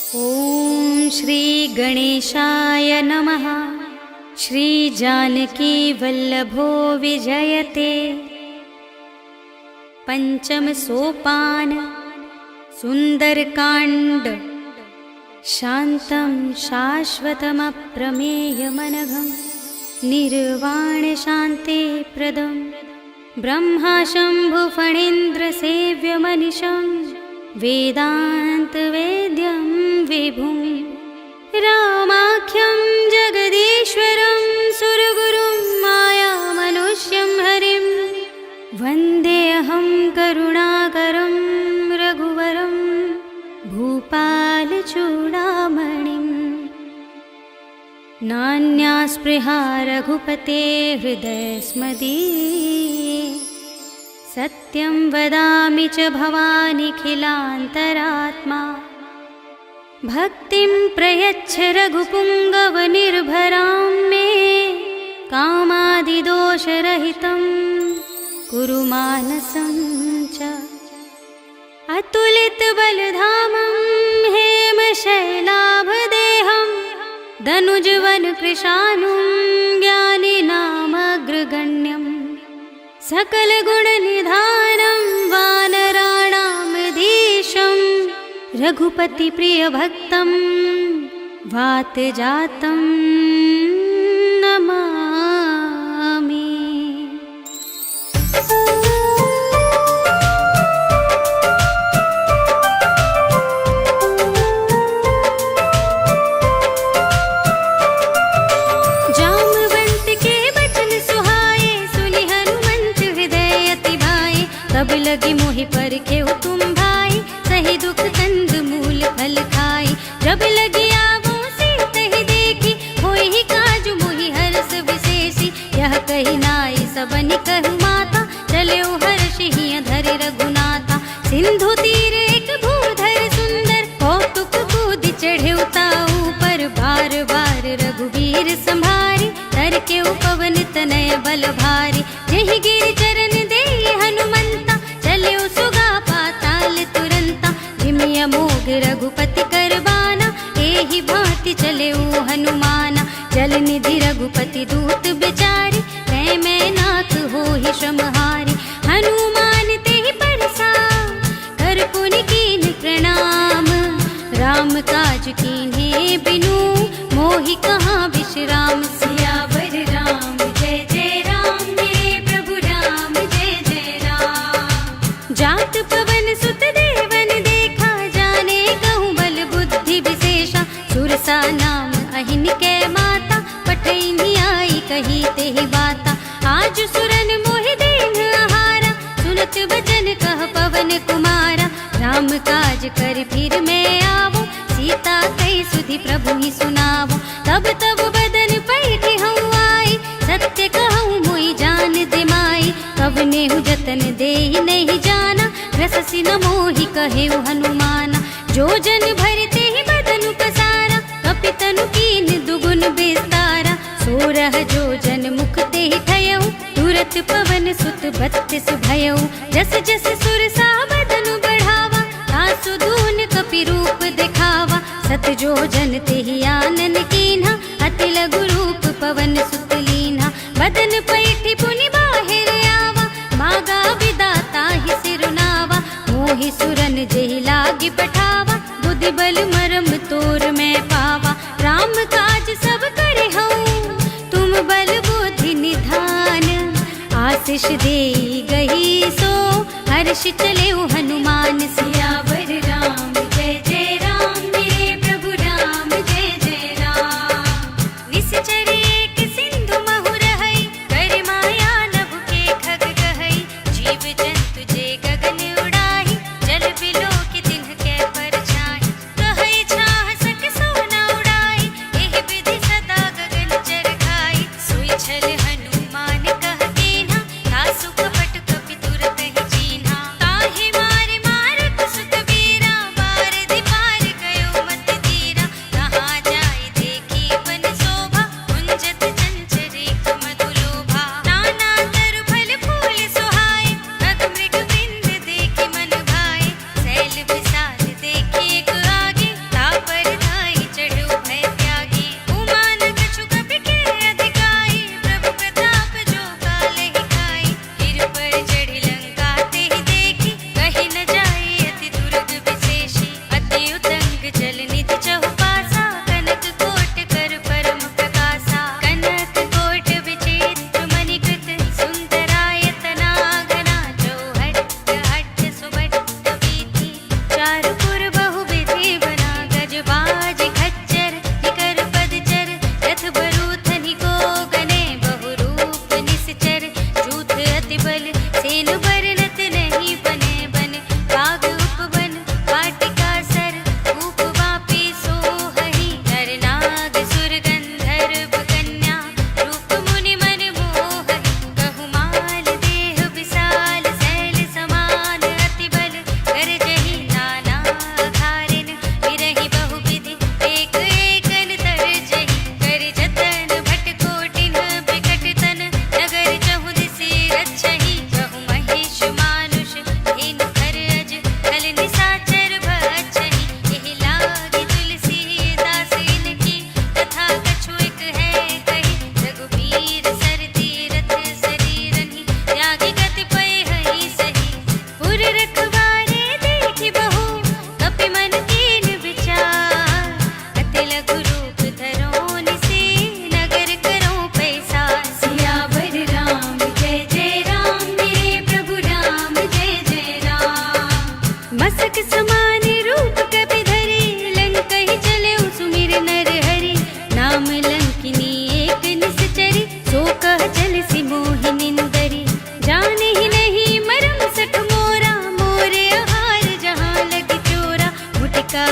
ॐ श्री गणेशाय नमः। श्री जानकी वल्लभो विजयते। पंचम सोपान सुंदरकांड। शांतं शाश्वतमप्रमेयमनघं निर्वाण शांति प्रदं ब्रह्मा शंभु फणीन्द्र सेव्यमनिशं वेदांत वेद्यं विभुं रामाख्यं जगदीश्वरं सुरगुरुं मायामनुष्यं हरिं वन्देऽहं करुणाकरं रघुवरं भूपालचूडामणिम्। नान्या स्पृहा रघुपते हृदयस्मदीये सत्यं वदामि च भवानिखिलान्तरात्मा। भक्तिं प्रयच्छ रघुपुङ्गवनिर्भरां मे कामादिदोषरहितं कुरु मानसं च। अतुलितबलधामं हेमशैलाभदेहं दनुजवनकृशानुं ज्ञानिनामग्रगण्यं सकलगुणनिधानं वानराणामधीशं रघुपतिप्रियभक्तं वातजातं नमामि। तब लगी मोहि परखेउ तुम भाई, सही दुख कंद मूल फल खाई। जब लगी आवो सीतहि देखी, होई ही काजु मोहि हरष विशेषी। यह कही नाई सबनि कहु माता, चले हर्षि हिय धरि रघुनाथा। सिंधु तीर एक भूधर सुंदर, कौतुक कूदि चढ़ेउ ताऊ पर। बार बार रघुवीर संभारी, तर के पवन तनय बल भारी। जहि गिरि चरण देई हनुमंता, चले सुगा पाताल तुरंता। जिमिया मोग रघुपति करबाना, एहि भांति चले हनुमाना। जल निधि रघुपति दूत बिचारी, तै मैं नाथ होहि श्रमहारी। हनुमान तेहि परसा, कर पुनि कीन प्रणाम। राम काज कीन्हे बिनु, मोहि कहाँ विश्राम। सियावर राम जय जय राम, मेरे प्रभु राम जय जय राम। जात पवन सुत देवन देखा, जाने कहूँ बल बुद्धि विशेषा। सुरसा नाम अहिन कै माता, पठैनी आई कही तेहि बाता। आज सुरन मोहि दीन आहारा, सुनत बचन कह पवन कुमारा। राम काज कर फिर मैं आवो, सीता कई सुधि प्रभु ही सुनावो। तब तब बदन पैठी हूँ आई, सत्य कहूँ मोहि जान दिमाई। कवनेहु जतन देहि नहीं जाना, रससि न मोहि कहेउ हनुमाना। जो जन भरते ही बदन पसारा, कपितनु कीन दुगुन विस्तारा। सोरह जो जन मुख तेहि ठयउ, तुरत पवन सुत 32 भयउ। जस जस सुरसा बदन बढ़ावा, तासु दून कपि रूप दिखावा। सत जो जन तेहि आनन कीन्हा, अति लघु रूप पवन सुत लीन्हा। बदन पैठी पुनि बाहिर आवा, मागा विदाता ही सिरुनावा। मोहि सुरन जेहि लागी पठावा, बुद्धि बल मरम तोर मैं पावा। राम काज सब करे हूँ, तुम बल बुद्धि निधान। आशीष देई गही सो, हर्ष चले हनुमान। सियावर राम जय जय राम, मेरे प्रभु राम जय जय राम। निश्चर एक सिंधु महु रहई, कर माया नभ के खग कहई। जीव जंतु जे गगन उड़ाही, जल बिलो के तिन्ह के परछाई। कहई छाह सक सोना उड़ाई, एहि विधि सदा गगन चर खाई। सोई छल हनुमान कह कीन्हा, तासु कपट कपि तुरत ही चीन्हा। ताहि मारे मारत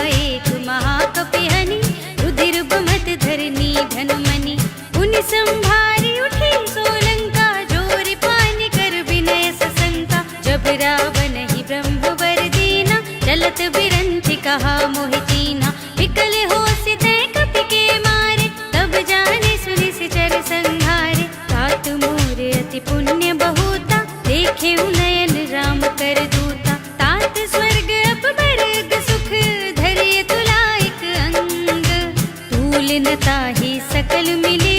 एक महाकपिहनि, रुधिर बमत धरनी धन मनि। पुनि संभारी उठी सोलंका, जोरि पानि कर विनय सशंका। जब रावण ही ब्रह्म वर दीना, चलत बिरंचि कहा मोहि चीन्हा। विकल होसि तै कपि के मारे, तब जाने सुनि सिचर संहारे। तात मोर अति पुण्य बहुता, देखे नयन राम कर दूता। तात स्वर्ग अपवर्ग सुख, धरिय तुलाइक अंग। तूल न ताहि सकल मिले,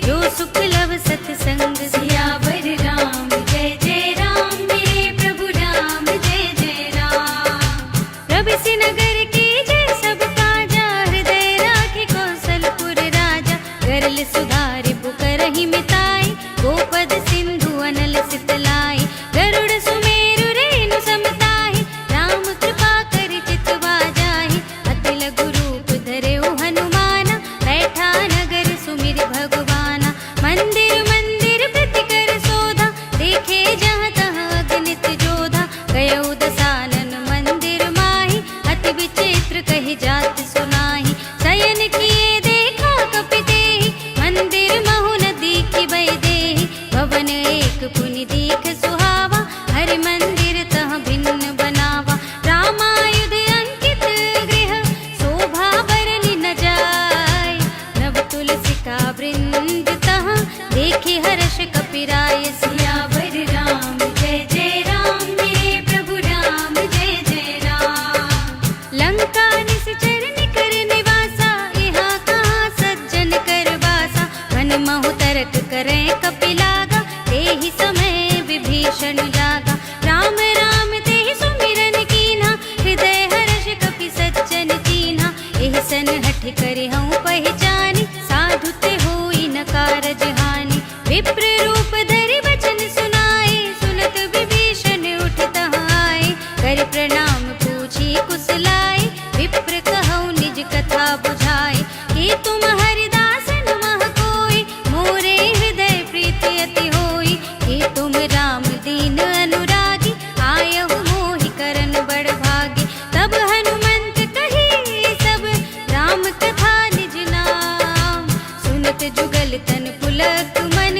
जो सुख लव सतसंग। सियावर राम जय जय राम, मेरे प्रभु राम जय जय राम। प्रभिसि नगर के जय सब काजा, हृदय राखे कौशलपुर राजा। गरल सुधारि पुकारहि मिताई, गोपद सिंधु अनल सितलाई। गरुड़ सुमेरु रेणु समताहि, राम कृपा करि चितवा जाहि। अति लघु रूप धरेउ हनुमाना, बैठा नगर सुमिरि भगवाना। मंदिर मंदिर प्रति कर शोधा, देखे जहाँ तहाँ अगणित जोधा। गयउ दसानन मंदिर माहि, अति विचित्र कहि जात सुनाहि। शयन किए देखा कपि तेहि, मंदिर महु न दीखि वैदेहि। भवन एक पुनि दीख सुहावा, हरि मंदिर तह भिन्न बनावा। रामायुध अंकित गृह, शोभा बरनि न जाय। नव तुलसी का वृंद तहाँ, देखि हर्ष कपिराय। सियावर राम जय जय राम, मेरे प्रभु राम जय जय राम। लंका निश्चर निकर निवासा, यहाँ कहाँ सज्जन कर बासा। मन महु तरक करें कपिलागा, तेहि समय विभीषण जागा। राम राम तेहि सुमिरन कीन्हा, हृदय हर्ष कपि सज्जन चीन्हा। एहि सन हठ करिहउँ पहिचानि, साधु ते होई न कारज हानि। विप्र रूप धरि वचन सुनाए, सुनत विभीषण उठ तहाँ आए। करि प्रणाम पूछी कुशलाए, विप्र कहउँ निज कथा बुझाए। कि तुम हरिदासन मह कोई, मोरे हृदय प्रीति अति होई। कि तुम राम दीन अनुरागी, आयहु मोहि करन बड़ भागी। तब हनुमंत कही सब, राम कथा निज नाम। सुनत जुगल तन पुलक मन,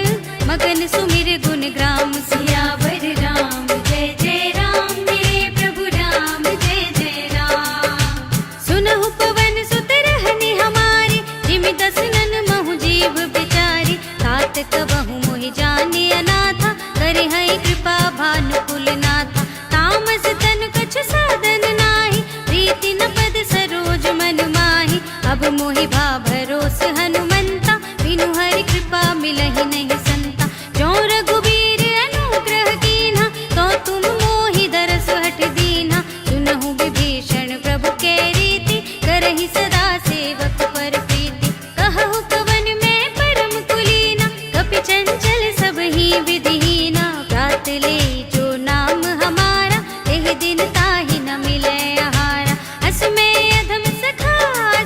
मगन सुमिर गुण ग्राम। सियावर राम जय जय राम, मेरे प्रभु राम जय जय राम। सुनहु पवन सुत रहनि हमारी, जिमि दसनन महु जीव बिचारी। तात कबहु मोहि जानि अनाथा, करिहइ कृपा भानुकुल नाथा। तामस तन कछु साधन नाही, प्रीति न पद सरोज मन माहि। अब मोहि भा भरोस हनुमंता, बिनु हरि कृपा मिलहि नहीं संता। जो रघुबीर अनुग्रह कीन्हा, तो तुम मोहि दरस हठ दीन्हा। सुनहु विभीषण प्रभु के रीति, करहि सदा सेवक पर प्रीति। कहु कवन में परम कुलीना, कपि चंचल सब ही विधिहीना। प्रात ले जो नाम हमारा, तेहि दिन ताहि न मिलै आहारा। अस में अधम सखा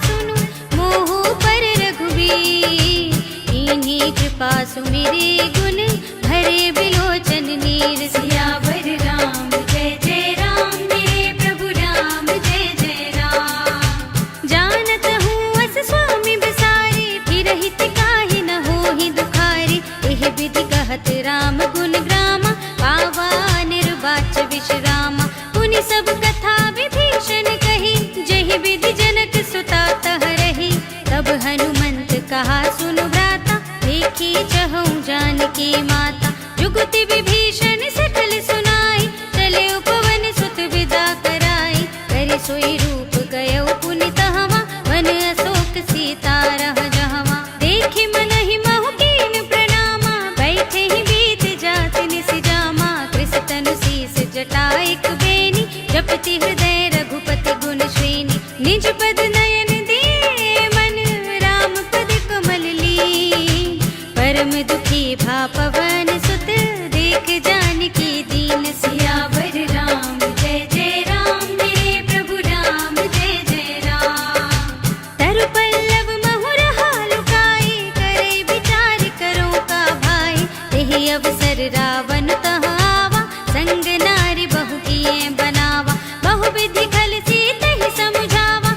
सुनु, मोहु पर रघुबीर। कीन्ही कृपा सुमिरि गुण, भरे बिलोचन नीर। सियावर राम जय जय राम, मेरे प्रभु राम जय जय राम। जानत हूँ अस स्वामी बिसारी, फिरहि तिकाहि न होहि दुखारी। एहि विधि कहत राम गुण ग्रामा, पावा निर्वाच विश्रामा। पुनि सब कथा विभीषण कही, जहि विधि जनक सुता तह रही। तब हनुमंत कहा सुनु भ्राता, देखी चहु जानकी माता। जुगति विभीषण सकल सुनाई, चले उपवन सुत विदा कराई। करि सोई रूप गयउ पुनि तहवा, वन अशोक सीता रह जहवा। देखि मनहि महु कीन प्रणामा, बैठे ही बीत जात निस जामा। कृष तनु शीस जटा एक बेनी, जपति हृदय रघुपति गुण श्रेणी। निज पद नयन दिए मन, राम पद कमल ली। परम दुखी भा पवन सुत, देख जानकी दीन। सियावर राम जय जय राम, मेरे प्रभु राम जय जय राम। तरु पल्लव महु रहा लुकाई, करे विचार करो का भाई। तेहि अवसर रावण तह आवा, संग नारी बहु किए बनावा। बहु विधि खल सी तहि समुझावा,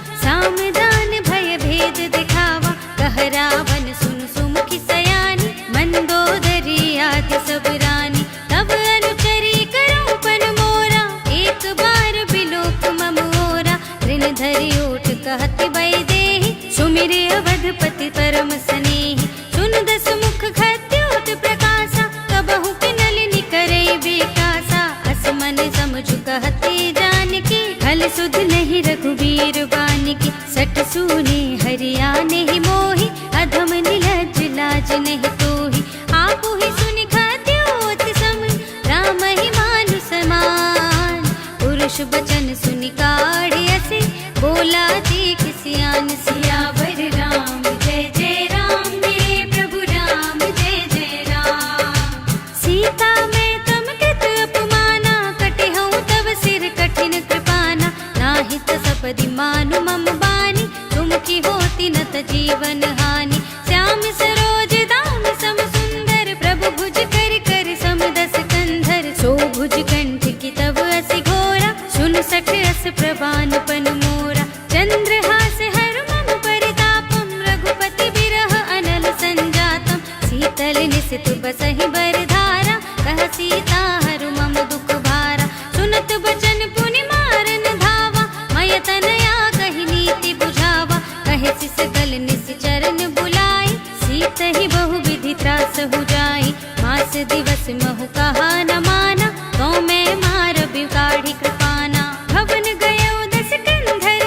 धरि ओठ कहत वैदेही, सुमिरे अवधपति परम स्नेही। सुन दस मुख खद्योत प्रकाशा, कबहु किनलिनि करे बेकासा। अस मन समझु कहते जानकी, खल सुध नहीं रघुबीर बानिकी। सठ सूने हरिया नहीं मोही, अधम निलज्ज लाज नहीं तोही। आपु ही सुनि खद्योत सम, राम ही मानु समान। पुरुष बचन सुनि काढ़े असे, बोला देख सियान सियावर राम जय जय राम। मेरे प्रभु राम जय जय राम। सीता मैं तम कृत अपमाना, कटे हूँ तव सिर कठिन कृपाना। नाहि त सपदि मानु मम बानी, तुम की होती न त जीवन हानि। श्याम सरोज दाम सम सुंदर, प्रभु भुज कर कर सम दस कंधर। सो भुज कंठ की तब असि घोरा, सुन सठ अस प्रवान पन मोरा। चंद्रहास हर मम परितापम, रघुपति बिरह अनल संजातम। शीतल निसित बसहि बरधारा, कह सीता हरु मम दुख भारा। सुनत बचन पुनि मारन धावा, मय तनया कहि नीति बुझावा। कहे सिसकल निश्चरन बुलाई, सीत ही बहु विधि त्रास हो जाई। मास दिवस महु कहा न माना, तो मैं मार बिगाड़ी कृपाना। भवन गयो दस कंधर,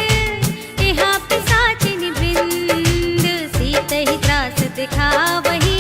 यहाँ पिशाचिनि वृंद। सीत ही त्रास दिखावही,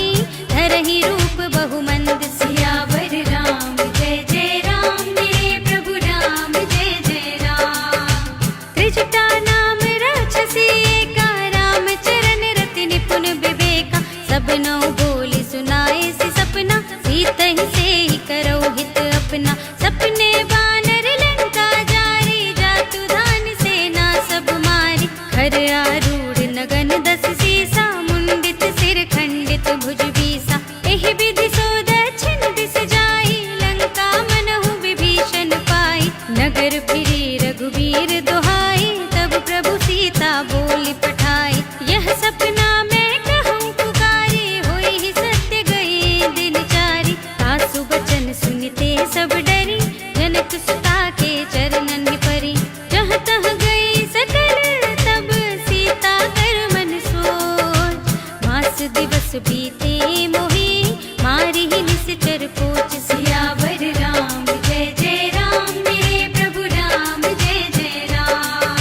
धरहि रूप बहुमंद। सियावर राम जय जय राम। मेरे प्रभु राम जय जय राम। त्रिजटा नाम राक्षसी एका, राम चरण रति निपुण विवेका। सब नौ बोली सुनाए सि सपना, सीत ही से ही करो हित अपना। सपने बानर लंका जारी, जातु धान सेना सब मारी। खर आरूढ़ नगन दस सीसा, मुंडित सिर खंडित भुज बीसा। एहि विधि सो दक्षिण दिस जाई, लंका मनहु विभीषण पाई। नगर फिरी रघुबीर दुहाई, तब प्रभु सीता बोली पठाई। यह सपना मैं कहूँ पुकारी, होई ही सत्य गए दिन चारी। सासु बचन सुनते सब डरी, जनक सुता के चरणन परी। जहाँ तह गई सकल तब, सीता कर मन सोच। मास दिवस बीते मोही, मारी ही निश्चर पोच। सियावर राम जय जय राम। मेरे प्रभु राम जय जय राम।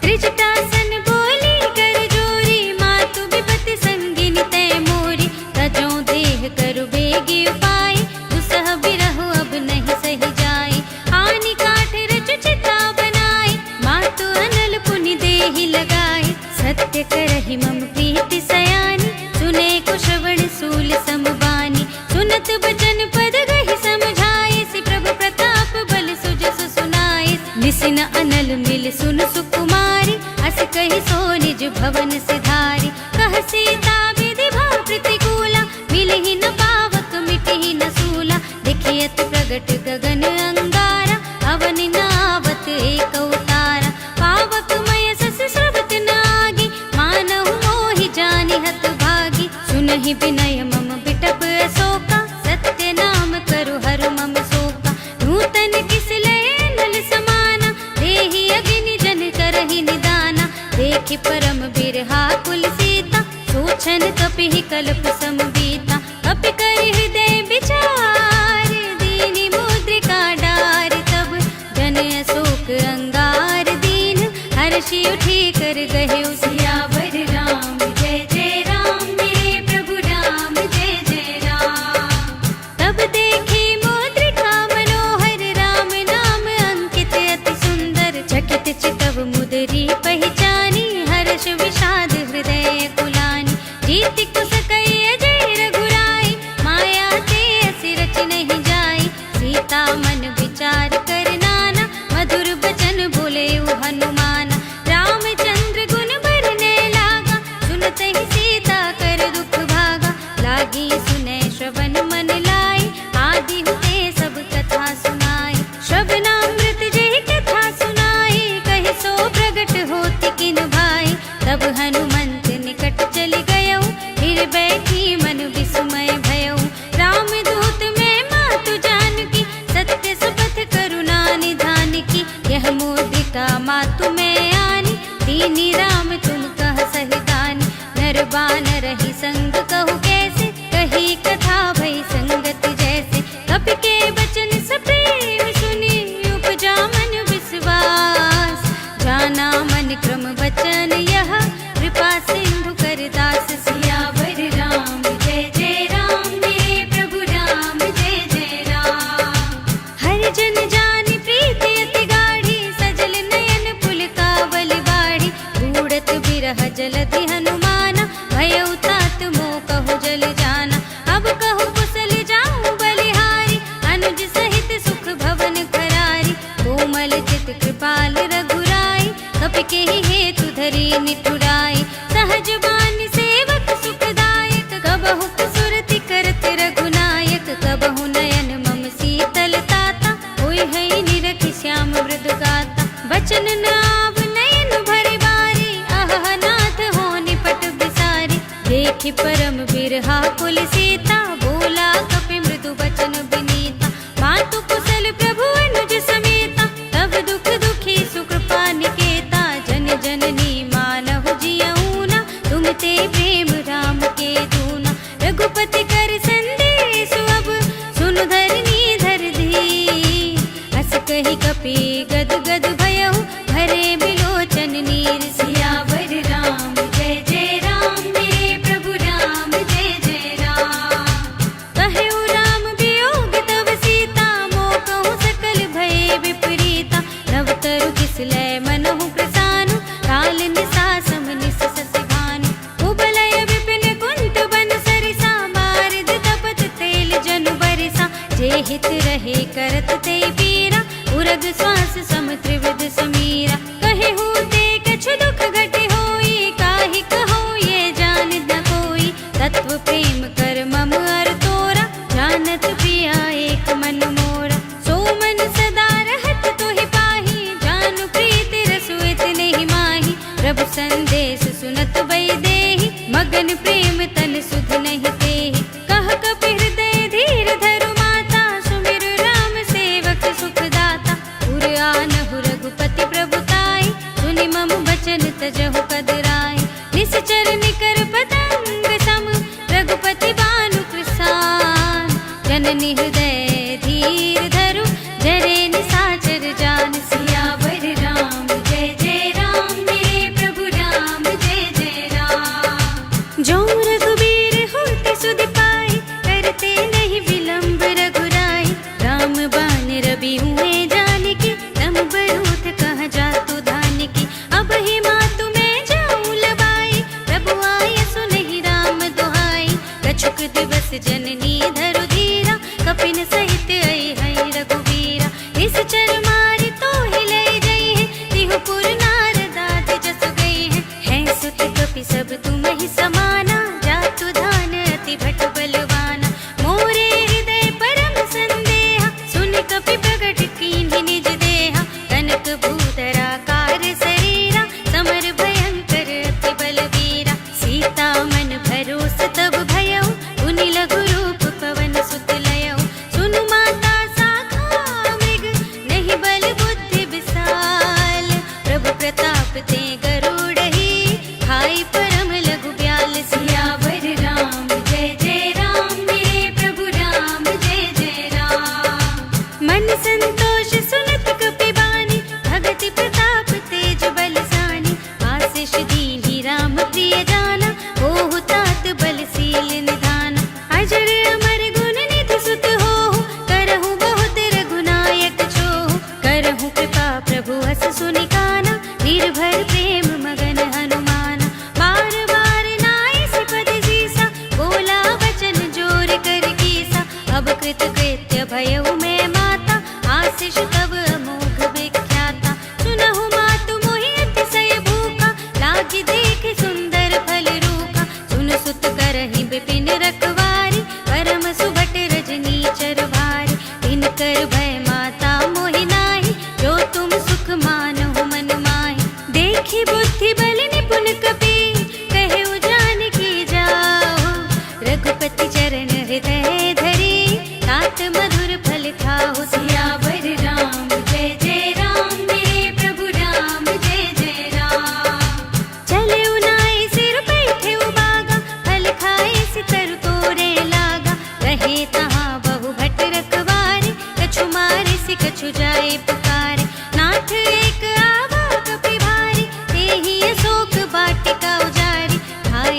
त्रिजटासन बोली कर जोरी, मातु विपति संगिनी तय मोरी। तजों देह करु बेगी उपाय, दुसह बिरहु अब नहीं सही जाई। हानि काठ रचु चिता बनाई, मातु अनल पुनि देहि लगाई। सत्य करहि मम प्रीति सयानी, सुने को श्रवण सूल समबानी। सुनत बचन पद गहि समझाए, सि प्रभु प्रताप बल सुजस सुनाए। निसिन अनल मिल सुन सुकुमारी, अस कहि सो निज भवन सिधारी। कह सीता विधि भा प्रतिकूला, मिलहि न पावक मिटहि न सूला। देखियत प्रगट गगन अंगारा, अवनि नावत एक उतारा। पावक मय सस स्रवत नागी, मानहु मोहि जानि हत भागी। सुनहि विनय मम बिटप अशोका, सत्य नाम करु हरु मम शोका। नूतन किस लय अनल समाना, देहि अग्नि जन करहि निदाना। देखि परम बिरहा कुल सीता, सोचन कपिहि कल्प समबीता। कपि कर हृदय विचार, दीनि मुद्रिका डार। तब जन अशोक अंगार दीन, हर्षि उठी कर गहे सियावर राम जय जय राम। मेरे प्रभु राम जय जय राम। तब देखी मुद्रिका मनोहर, राम नाम अंकित अति सुंदर। चकित चितव मुदरी पहचानी, हर्ष विषाद हृदय कुलानी। जीति कुस कई अजय रघुराई, माया ते असि रच नहीं जाई। सीता मन विचार कर नाना, मधुर बचन बोले हनुमाना। रामचंद्र गुण बरने लागा, सुनत ही सीता कर दुख भागा। लागी सुने श्रवण मन लाई, आदि हुते सब कथा सुनाई। श्रवणामृत जय कथा सुनाई, कहि सो प्रगट होति किन भाई। तब हनुमंत निकट चल गयो, फिर विक्रम बचन यह, कृपा सिंधु कर दास सियावर राम। जय जय राम मेरे प्रभु राम, जय जय राम। हर जन जानि प्रीति अति गाढ़ी, सजल नयन पुलकावल बाढ़ी। बूढ़त बिरह जलधि हनुमाना, भयउ तात मोह कहु जल जाना। अब कहु कुशल जाऊं बलिहारी, अनुज सहित सुख भवन करारी। कोमल चित कृपाल रघुराई, कपिकेहि हेतु धरि निठुराई। सहज बानी सेवक सुखदायक, कबहु सुरति करत रघुनायक। कबहु नयन मम शीतल ताता, होय है निरखि श्याम मृदु गाता। बचन न आव नयन भरि बारी, आह नाथ हो निपट बिसारी। देखि परम बिरहा कुल सीता, बोला कपि मृदु बचन बिनीता। मातु कुशल प्रभु अनुज समेता, तब दुख दुखी सुकृपा निकेता। जन जननी मानहु जियऊना, तुम ते प्रेम राम के दूना। रघुपति कर संदेश अब, सुनु धरनी धर धी। हस कहि कपि गद गद भयहु, भरे बिलोचन नीर। सियावर राम जय जय राम मेरे प्रभु राम, जय जय राम। कहु राम वियोग तव सीता, मोह कहु सकल भय विपरीता। नव तरु किसलय मनहु प्रसानु, काल निसासम निस ससि भानु। कुबलय विपिन कुंट बन सरिसा, बारिद तपत तेल जनु बरिसा। जे हित रहे करत ते पीरा, उरग श्वास सम त्रिविध समीरा। कहे होते कछु दुख घटे होई, काहि कहो ये जान न कोई। तत्व प्रेम कर मम अर तोरा, जानत पिया एक मन मोरा। सो मन सदा रहत तुहि पाही, जानु प्रीति रसु इतने ही माही। प्रभु संदेश सुनत वैदेही, मगन प्रेम तन सुध नहीं तेहि। कह कपि हृदय धीर धरु माता, सुमिर राम सेवक सुख दाता। पुर आनहु रघुपति प्रभुताई, सुनि मम बचन तजहु कदराई। निश्चर निकर पतंग सम, रघुपति बानु कृसान। जननी हृदय धीर धरु, जरे निसाचर जान। सियावर राम जय जय राम मेरे प्रभु राम, जय जय राम। जो रघुबीर होते सुधि पाई, करते नहीं विलंब रघुराई। राम बान रवि हुए जानकी, तम बरूथ कह जातु धानिकी। अब ही मातु मैं जाऊं लबाई, प्रभु आय सुनहि राम दुहाई। कछुक दिवस जननी धरु धीरा, कपिन सहित आई है रघुवीरा। निश्चर मारि तोहि लय जई है, तिहु पुर नारदाद जसु गई है। हैं सुत कपि सब तुमहि समाना, जातु धान अति भट बलवाना। मोरे हृदय परम संदेहा, सुन कपि प्रगट कीन्हि निज देहा। कनक भूधरा कार शरीरा, समर भयंकर अति बलवीरा। सीता मन भरोस तब भयउ, पुनि लघु रूप पवन सुत लयउ। सुनु माता साखा मृग, नहीं बल बुद्धि विशाल। प्रभु प्रताप ते गरुड़हि, खाई परम लघु ब्याल। सियावर राम जय जय राम मेरे प्रभु राम, जय जय राम। मन संतोष सुनत कपि बानी, भगति प्रताप तेज बलसानी। आशीष दीन्हि राम प्रिय जाना, होहु तात बलशील निधाना। अजर अमर गुण निधि सुत होहु, करहु बहुत रघुनायक छोहु। करहु कृपा प्रभु हस सुनि काना, निर्भर प्रेम मगन हनुमाना। बार बार नाइ सिपद सीसा, बोला वचन जोर कर कीसा। अब कृत कृत्य भयउ मैं माता, आशीष तब अमोघ विख्याता। सुनहु मातु मोहि अतिशय भूखा, लागी देख सुंदर फल रूखा। सुन सुत करहि विपिन रखवारी, परम सुभट रजनी चर भारी। तिनकर भय माता मोहि नाही, जो तुम सुख मानहु मन माहि। देखि बुद्धि बल निपुण कपि, कहु जानकी जाओ। रघुपति चरण हृदय धरि, तात मधुर फल खाओ। सियावर राम जय जय राम मेरे प्रभु राम, जय जय राम। चले उनाई सिर बैठे उबागा, फल खाए सितर तोरे लागा। रहे तहाँ बहु भट रखवारे, कछु मारे सि कछु जाए पुकारे। नाथ एक आवा कपि भारी, तेहि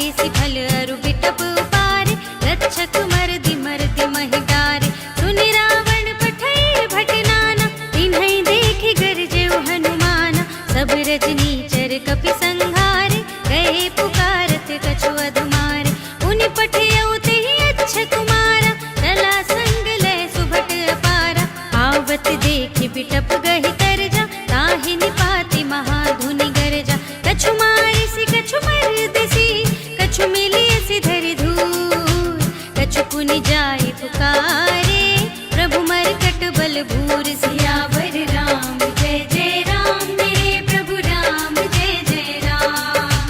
बेसी फल अरु बिटप उपारे, रक्षक मर्दि मर्दि महिदारे। सुनि रावण पठई भटनाना, तिन्हई देखि गरजेउ हनुमाना। सब रजनीचर कपि संहारे, गए पुकारत कछु अधुमारे। उनि पठियउ तेहि अच्छ कुमारा, चला संग लय सुभट अपारा। आवत देखि बिटप गहि तरजा, ताहि निपाति महाधुनि गरजा। कछु मारिसि कछु मरदिसि, कछु मिलियसि धरि धूर। कछु पुनि जाय पुकारे, प्रभु मरकट बल भूर। सियावर राम जय जय राम, मेरे प्रभु राम जय जय राम।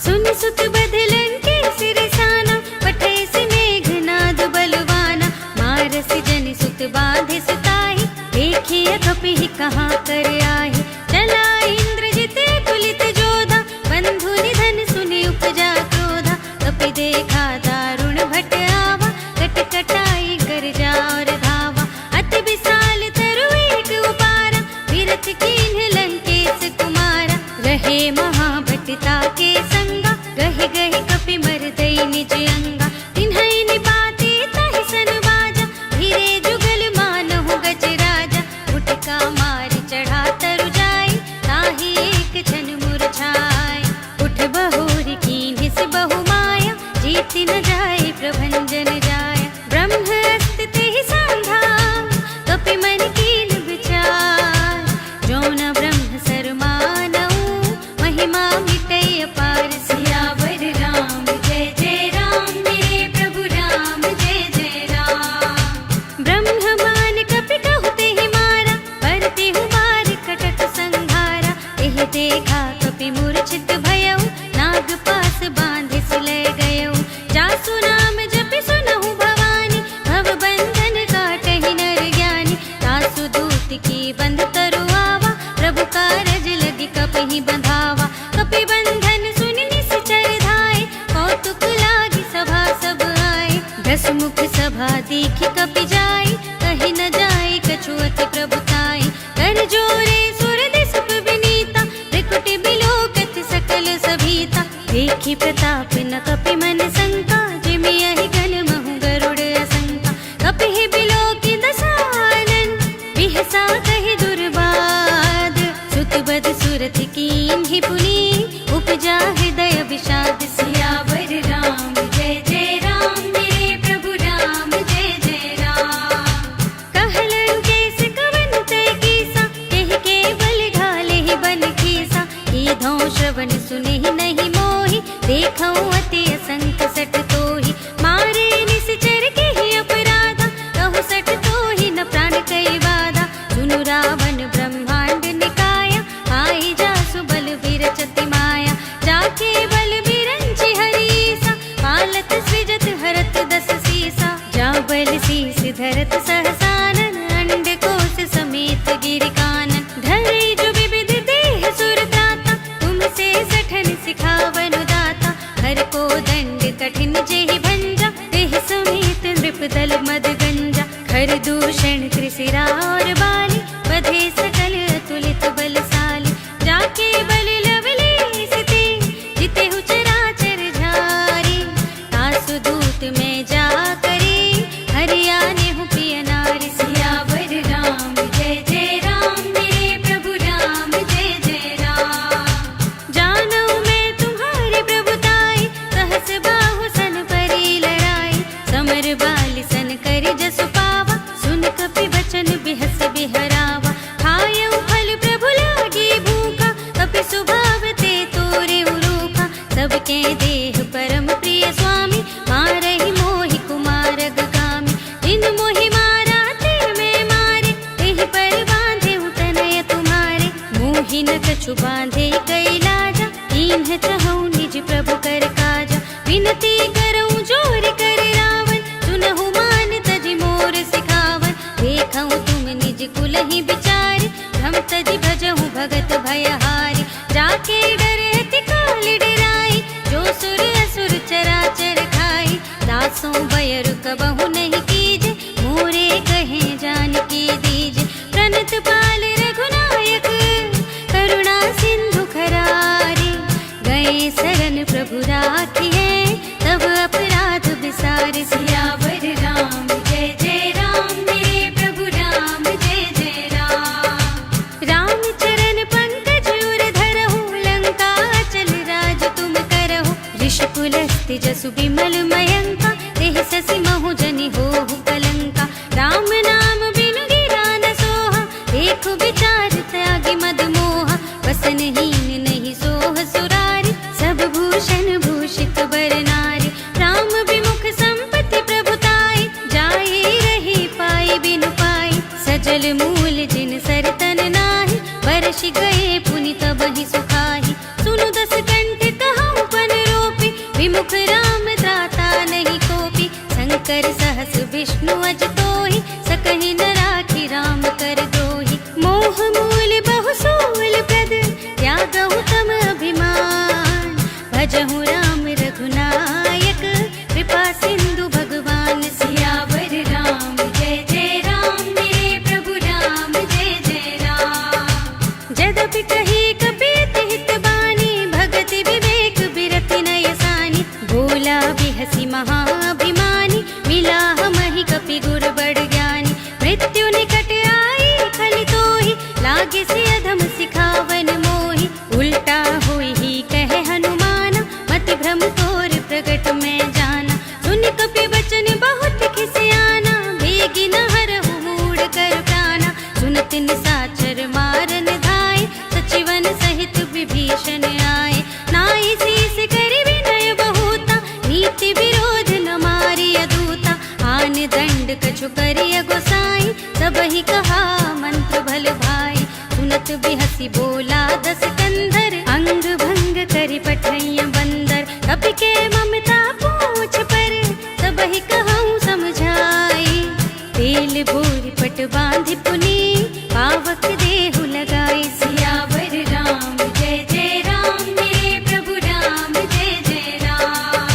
सुनि सुत बधलन के सिरसाना, पठैसि मेघनाद बलवाना। मारसि जनि सुत बांधे सुताहि, देखिए कपिहि कहाँ कर आहि। चला इंद्रजित तुलित जोधा, बंधु निधन सुनि उपजा क्रोधा। कपि देखा दारुण भट आवा, कट कटाई गरजा और धावा। अति विशाल तरु एक उपारा, विरथ कीन्ह लंकेश कुमारा। रहे महाभटिता के संगा, गहि गहि कपि मरदई निज अंगा। तिन्हई निपाति ताहि सन बाजा, धीरे जुगल मानहु गज राजा। उठका मार चढ़ा तरु जाई, ताहि एक क्षण मुरझाई। उठ बहोरी कीन्हिस बहु माया, जीति न जाय प्रभंजन जाय। ब्रह्म अस्ति तेहि सांधा, कपि मन कीन विचार। जो न ब्रह्म सर मानऊ, महिमा मिटै अपार। सियावर राम जय जय राम, मेरे प्रभु राम जय जय राम। ब्रह्म मान कपि कहु तेहि मारा, पर तेहु मार कटक संहारा। एहि देखा कपि मूर्छित भयउ, नाग पास बांधिस लय गयउ। जासु नाम जपि सुनहु भवानी, भव बंधन काटहि नर ज्ञानी। तासु दूत की बंध तरु आवा, प्रभु कारज लगी कपहि बंधावा। कपि बंधन सुनि निश्चर धाय, कौतुक लागी सभा सब आए। दस मुख सभा देखि कपि जाय, कहि न जाय कछु अति प्रभुताई। कर जोरे सुर दिसप विनीता, त्रिकुटि बिलोकत सकल सभीता। देखि प्रताप न कपि मन शंका, जिमियहि गन महु गरुड़ असंका। कपिहि बिलोकि दसानन, बिहसा कहि दुर्बाद। सुत बध सुरथ कीन्हि पुनि, उपजा हृदय विषाद। सियावर राम जय जय राम, मेरे प्रभु राम जय जय राम। कहलन केस कवन तय कीसा, केहि केवल घालेहि बन कीसा। कीधौ श्रवण सुनिहि नहीं मोहि, देखौ अति असंक सट तोहि। मारे निश्चर केहि अपराधा, कहु सट तोहि न प्राण कई बाधा। सुनु रावण ब्रह्मांड निकाया, आई जासु बल विरचति माया। जाके बल बिरंचि हरीसा, पालत सृजत हरत दस सीसा। जा बल शीस धरत सहसानन, अंड कोश समेत गिरि कानन। धरे जो विविध देह सुर त्राता, तुमसे सठन सिखावनु दाता। हर को दंड कठिन जेहि भंजा, देह समेत नृप दल मद गंजा। खर दूषण त्रिशिरा और बाली, बधे सकल अतुलित बलशाली। जाके बल लवलेश ते, जितेहु चराचर झारी। तासु दूत में जा करे, हरियानेहु प्रिय नारी। सियावर राम जय जय राम, मेरे प्रभु राम जय जय राम। जानऊ मैं तुम्हारी प्रभुताई, सहस बाहु सन परी लड़ाई। समर बाली सन करि जसु पावा, सुन कपि बचन बिहस बिहरावा। खायऊ फल प्रभु लागी भूखा, कपि सुभाव ते तोरे उरूखा। सबके देह परम प्रिय स्वामी, मारहि मोहि कुमार गामी। जिन मोहि मारा ते मैं मारे, तेहि पर बांधे तनय तुम्हारे। मोहि न कछु बांधे कई लाजा, कीन्ह चहु निज प्रभु कर काजा। विनती करऊँ जोर कर रावण, सुनहु मान तजि मोर सिखावन। देखऊँ तुम निज कुलहि बिचारी, भ्रम तजि भजहु भगत भयहारी। जाके डरे अति काल डराई, जो सुर असुर चराचर खाई। दासों बयर कबहु नहीं कीजे, मोरे कहे जानकी दीजे। प्रणत पाल रघुनायक, करुणा सिंधु खरारी। गए शरण प्रभु राखिए, बसु बिमल मयंका देहि ससि महु जनि होहु कलंका राम नाम बिनु गिरा न सोहा देखु विचार त्यागी मद मोहा वसन हीन नहीं सोह सुरारी सब भूषण भूषित बर नारी राम विमुख संपत्ति प्रभुताई जाए रही पाई बिनु पाई सजल मूल जिन सरतन नाही वर्षि गए पुनि तबहि सुखाहि सुनु दस कंठ कहूँ पन रोपी विमुख राम त्राता नहीं कोपी शंकर सहस विष्णु अज तोहि सकहि न राखी राम कर द्रोही मोह मूल बहु सूल प्रद त्यागहु तम अभिमान भजहु राम रघुनायक कृपा सिंधु भगवान सियावर राम जय जय राम मेरे प्रभु राम जय जय राम जदपि कही कपीत हित बानी भगति विवेक बिरति नय सानी भोला बिहसी महाभिमानी मिला हमहि कपि गुर बड़ ज्ञानी मृत्यु निकट आई खलि तोहि लागे से अधम सिखावन मोहि उल्टा हुई ही कहे हनुमाना मति भ्रम तोर प्रगट में जाना सुन कपि बचन बहुत खिसियाना भेगी न हरहु मूढ़ कर प्राणा सुनत निसाचर मारन धाय सचिवन सहित विभीषण आए नाई शीस करि विनय बहुता नीति विरोध न मारी अदूता आन दंड कछु करिय गोसाई सबहि कहा मंत्र भल भाई सुनत बिहसी बोला दस कंधर अंग भंग करि पठैया बंदर कपि के ममता पूछ पर सबहि कहूँ समझाई तेल भूरि पट बांधि पुनि पावक देहु लगाई सियावर राम जय जय राम मेरे प्रभु राम जय जय राम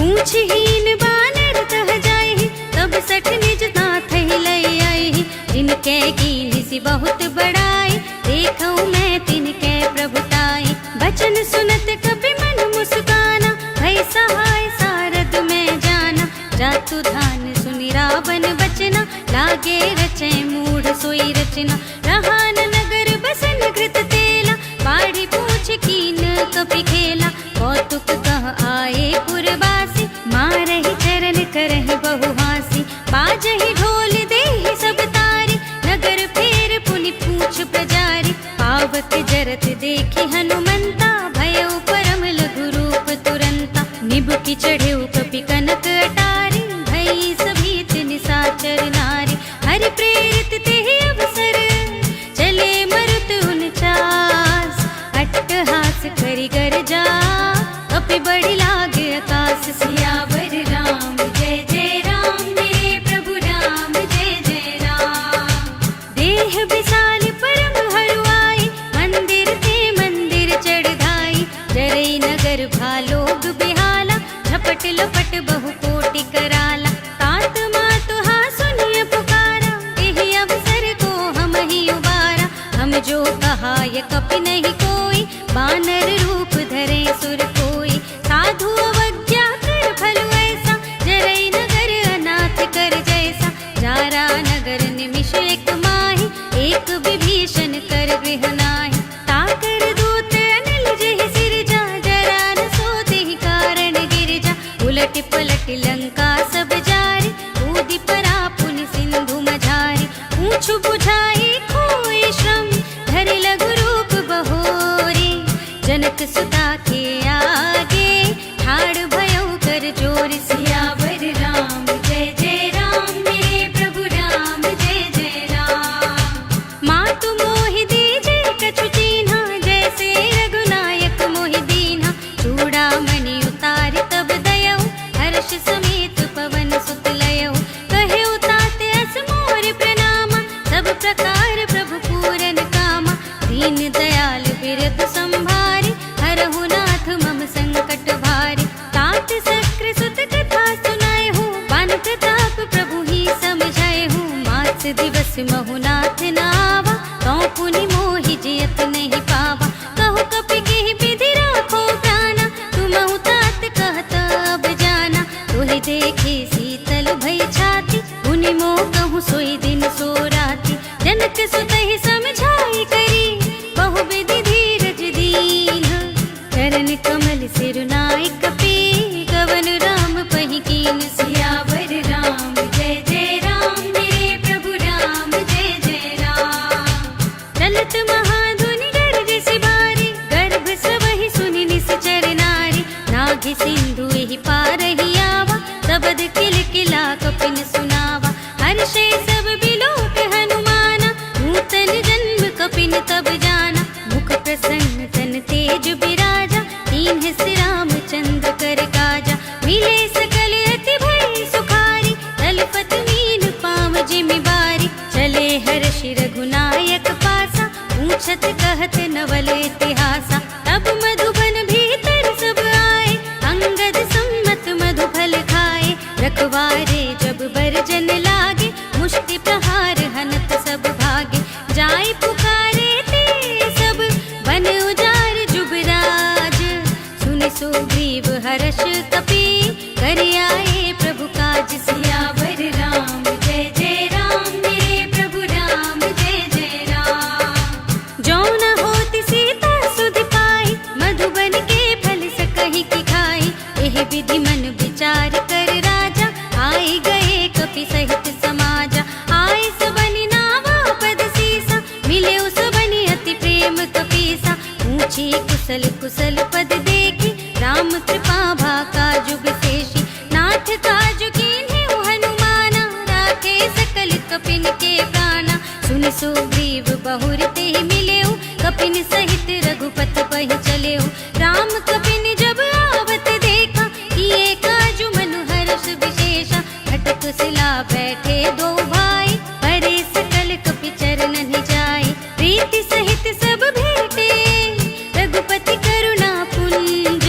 पूछहीन बानर तह जाहि तब सठ निज नाथ ही लय आई जिनके कीन्हि सि बहुत बड़ाई देखऊँ मैं तिनके प्रभुताई बचन सुनत कपि मन मुस्काना भय सहाय सारद में जाना जातु धान सुनि रावण बचना लागे रचे मूढ़ सोई रचना रहा न नगर बसन घृत तेला बाढ़ी पूछ कीन कपि खेला कौतुक कह आए पुरवासी मारहि चरण करहि बहु हासी बाजहि ढोल देहि सब तारी नगर फेर पुनि पूछ प्रजारी पावक जरत देखि हनुमंता भयउ परम लघु रूप तुरंता निबुकि चढ़ेउ कपि कनक अटारी भई सभीत निसाचर नारी हरि प्रेरित तेहि अवसर चले मरुत उनचास अट्टहास करि गर्जा कपि बढ़ि लागे आकाश सियावर राम जय जय राम मेरे प्रभु राम जय जय राम देह विशाल परम हरुआई मंदिर ते मंदिर चढ़ाई जरई नगर भालोग बिहाला झपट लपट बहु कोटि कराला तात मातु हा सुनिय पुकारा एहि अवसर को हम ही उबारा हम जो कहा ये कपि नहीं कोई बानर रूप धरे सुर कोई साधु अवज्ञा कर फलु ऐसा जरई नगर अनाथ कर जैसा जारा नगर निमिष एक माही एक विभीषण कर गृह नाही ताकर दूत अनिल जहि सिरजा जरा न सो देहि कारण गिरजा उलट पलट लंका सब जारी कूदि परा पुनि सिंधु मझारी पूछु बुझाई खोई श्रम धरि लघु रूप बहोरी जनक सुता के आगे ठाड़ भयउ कर जोर सियावर राम जय जय राम मेरे प्रभु राम जय जय राम मातु मोहि दीजे कछु चीन्हा जैसे रघुनायक मोहि दीन्हा चूड़ामणि उतारि तब दयउ हर्ष समेत पवन सुत लयउ कहे उताते अस मोर प्रणामा सब प्रकार प्रभु पूरन कामा दीन दयाल बिरद संभारी हरहु नाथ मम संकट भारी तात सक्र सुत कथा सुनाए हूँ बान प्रताप प्रभु ही समझाए हूँ मास दिवस महु नाथ नावा तौ पुनि मोहि जियत नहीं पावा कहु कपि केहि विधि राखो प्राणा तुमहु तात कहत अब जाना तोहि देखे शीतल भई छाती पुनि मोह कहूँ सोई दिन सो राती जनक सुतहि समझाई करी बहु विधि धीरज दीन चरण कमल सिर नायक पी गवन गुण राम पहि कीन। सियावर राम जय जय राम, मेरे प्रभु राम जय जय राम। चलत महाधुनि गरजसि भारी, गर्भ सबहि सुनि निश्चर नारी। नाघि सिंधु एहि पारहि आवा, सबद किलकिला कपिन सुनावा। हर्षे सब बिलोक हनुमाना, नूतन जन्म कपिन तब जाना। मुख प्रसन्न तन तेज बिराजा, दीन्ह सि रामचंद्र कर काजा। मिले सकल अति भय सुखारी, तलपत मीन पाँव जिमि बारी। चले हर्षि रघुनायक पासा, पूछत कहत नवल इतिहासा। तब मधुबन भीतर सब आए, अंगद सम्मत मधु फल खाए। रखवारे जब बरजन लागे, मुष्टि प्रहार हनत सब भागे। जाय पुकारे ते सब, बन उजार जुबराज। सुनि सुग्रीव हर्ष कपि, कर आए प्रभु काज। सियावर राम जय जय राम, मेरे प्रभु राम जय जय राम। जो न होति सीता सुधि पाई, मधुबन के फल सकहि की खाई। एहि विधि मन विचार कर राजा, आए गए कपि सहित समाजा। आए सबनि नावा पद सीसा, मिले सबनि अति प्रेम कपीसा। पूछी कुशल कुशल पद देखी, राम कृपा भाका जुग शेषी। नाथ काजु कीन्हे हनुमाना, राखे सकल कपिन के प्राणा। सुनि सुग्रीव बहुर ते मिलेउ, कपिन सहित रघुपति पहि चलेउ। राम कपिन जब आवत देखा, किए काजु मनु हर्ष विशेषा। खटक सिला बैठे दो भाई, परे सकल कपि चरणन जाय। प्रीति सहित सब भेटे, रघुपति करुणा पुंज।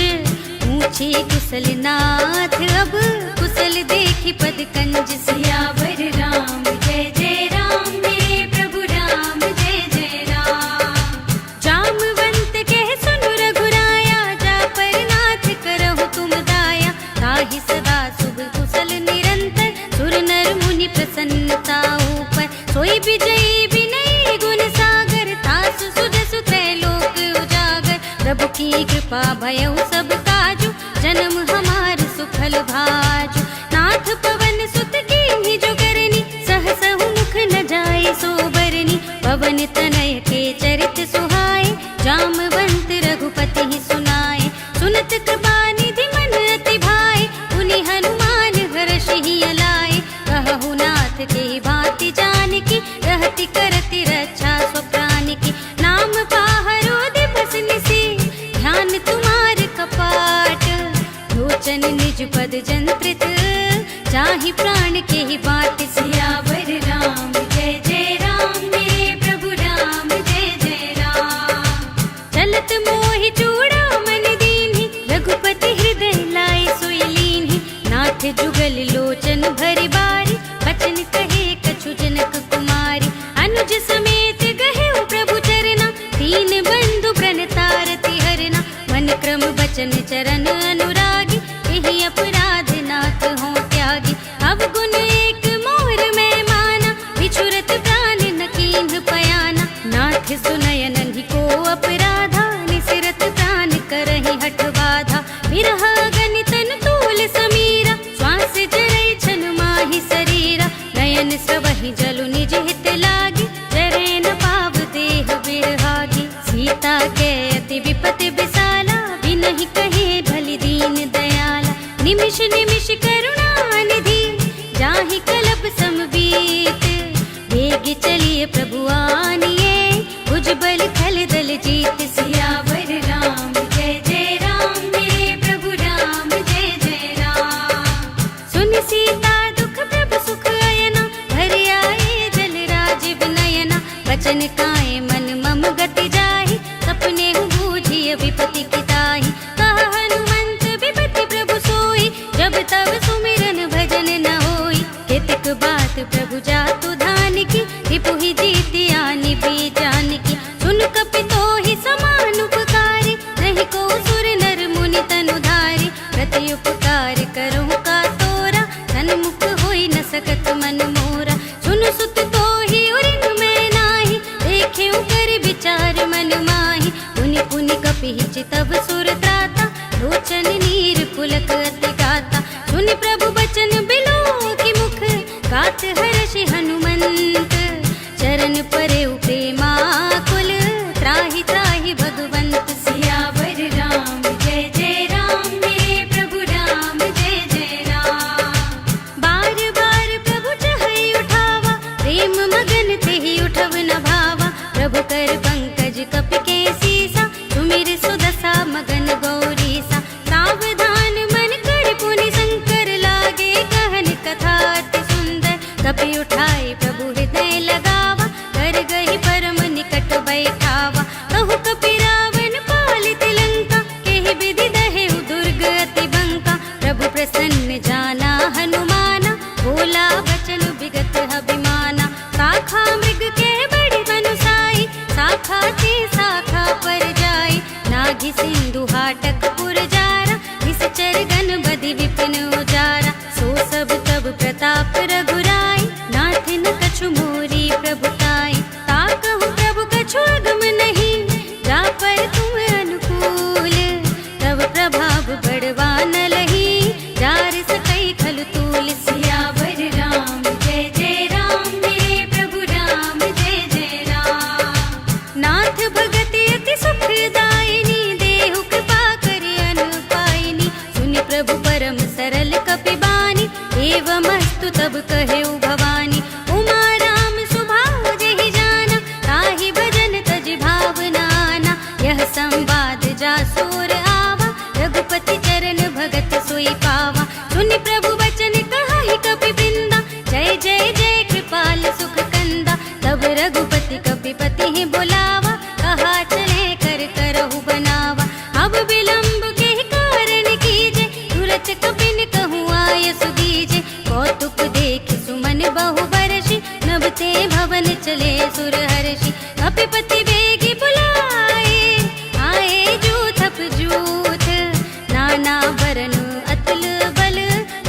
पूछे कुशल नाथ अब, कुशल देखि पद कंज। सियावर राम जय जय राम, मेरे प्रभु राम जय जय राम। जामवंत कह सुनु रघुराया, जा पर नाथ करहु तुम दाया। ताहि सदा शुभ कुशल निरंतर, सुर नर मुनि प्रसन्नता ऊपर। सोई विजयी विनयी गुण सागर, तासु सुजसु त्रैलोक उजागर। प्रभु की कृपा भयउ सब काजु, जन्म हमार सुफल भाजु। नाथ पवन सुत कीन्ही जो करनी, सहसहु मुख न जाए सो बरनी। पवन तनय के चरित सुहाए, जामवंत रघुपति ही सुनाए। सुनत कृपा निधि मन अति भाए, पुनि हनुमान हर्षि अलाए। कहु नाथ के भांति जानकी, रहति करति रक्षा स्वप्रान की। नाम पाहरो दिवस निसी, ध्यान तुम्हार कपाट। लोचन निज पद जंत्रित, जाहि प्राण के ही बाट। सियावर राम जय जय राम, मेरे प्रभु राम जय जय राम। चलत मोहि चूड़ामणि दीन्हि, रघुपति हृदय लाए सोई लीन्हि। नाथ जुगल लोचन भरि बारी, बचन कहे कछु जनक कुमारी। अनुज समेत गहेउ प्रभु चरना, दीन बंधु प्रणतारति हरना। मन क्रम बचन चरण अनुरागी, यही अपराध नाथ हो त्यागी। अवगुण एक मोर में माना, बिछुरत प्राण न कीन्ह पयाना। नाथ सुनय नन्हि को अपराधा, निसिरत प्राण करहि हठ बाधा। विरह अगनि तन तूल समीरा, श्वास जरै छन माहि शरीरा। नयन स्रवहि जलु निज हित लागी, जरै न पाव देह बिरहागी। सीता के अति विपति विसाला, बिनहि कहे भलि दीन दयाला। निमिष निमिष करुणा निधि, जाहि कलप समबीत। वेग चलिए प्रभु आनिए, भुजबल खल दल जीत। सियावर राम जय जय राम, मेरे प्रभु राम जय जय राम। सुनि सीता दुख प्रभु सुख अयना, घर आए जल राज विनयना। बचन काए मन मम गति जाहि, सपने बूझिय विपति की ताहि। कह हनुमंत विपति प्रभु सोई, जब तब सुमिरन भजन न होई। केतक बात प्रभु जातु धान की, रिपुहि जीति आनि भी जान की। सुन कपि तोहि समा सहचर गण बधि विपिन उजारा। सो सब तब प्रताप रघुराई, नाथ न कछु मोरी प्रभुताई। ताकहु प्रभु कछु अगम नहीं, जा पर तुम अनुकूल। तब प्रभाव बढ़वा न लही, जार सकई खल तूल। सियावर राम जय जय राम, मेरे प्रभु राम जय जय राम। नाथ भगत अति सुखदायिनी, देहु कृपा करि अनुपायिनी। सुनि प्रभु परम सरल कपिबानी, एवमस्तु तब कहेउ भवानी। उमा राम सुभाव जेहि जाना, ताहि भजन तज भावनाना। यह संवाद जासुर आवा, रघुपति चरण भगत सोई पावा। सुनि प्रभु वचन कहाहि कपिवृंदा, जय जय जय कृपाल सुख कंदा। तब रघुपति कपिपति ही बुलावा, कहा चले कर करहु बनावा। अब विलंब के कारण कीजे, तुरत कपिन कहूँ आय सुदीजे। कौतुक देख सुमन बहु बरषि, नभ ते भवन चले सुर हर्षि। कपिपति बेगी बुलाए, आए जूथप जूथ। नाना बरनु अतुल बल,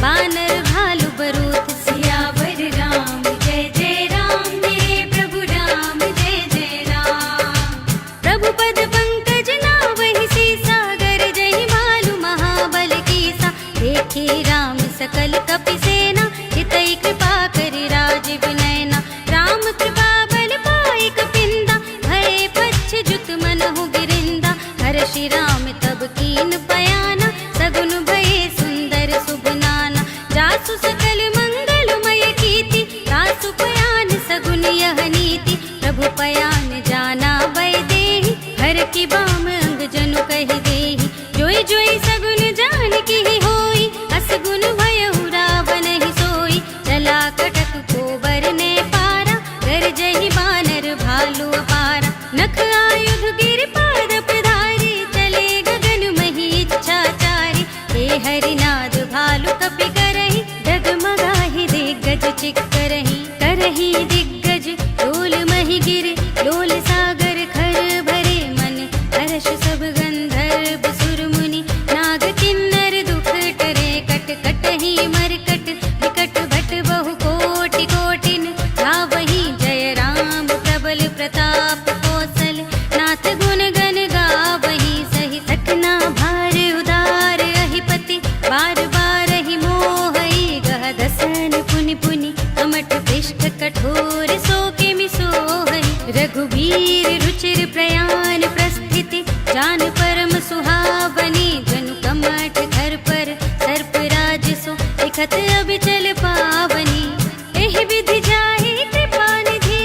बानर भालु बरूथ। सियावर राम जय जय राम, मेरे प्रभु राम जय जय राम। प्रभु पद पंकज नावहि सीसा, गर जहि भालु महाबल कीसा। देखे राम सकल कपि सेना, हितै कृपा करि राजीव नयना। राम कृपा बल पाई कपिंदा, भय पच्छ जुत मनहु गिरिंदा। हर्षि राम तब कीन पयाना, सगुन भये सुंदर शुभ नाना। जासु सकल मंगलमय कीर्ति, तासु पयान सगुन यह नीति। प्रभु पयान जाना भय देहि, हर की बाम अंग जनु कहि देहि। जोई जोई सगुन जान की होई, असगुन भयउ रावण ही सोई। चला कटक को बरने पारा, गरजहि बानर भालु अपारा। नख आयुध गिर पाद पधारी, चले गगन मही इच्छाचारी। हे हरिनाद भालु कपि करहि, डगमगाहि दिग्गज चिक करहि। करहि दिग्गज लोल महि गिर, लोल सागर खर भरे मन। हर्ष सब गंधर्व सुर मुनि, नाग किन्नर दुख टरे। कट कटहि मरकट, विकट भट बहु कोटि कोटिन। गावहि जय राम प्रबल प्रताप कौशल, नाथ गुण गण गावहि सहि। सकना भार उदार अहिपति, बार बार ही मोहई। गह दसन पुनि पुनि, कमठ पृष्ठ कठोर सो किमि सोहई। रघुबीर रुचिर प्रयाण प्रस्थिति, जान परम सुहावनी। जनु कमठ घर पर सर्प राज सो, लिखत अबिचल पावनी। एहि विधि जाहि कृपा निधि,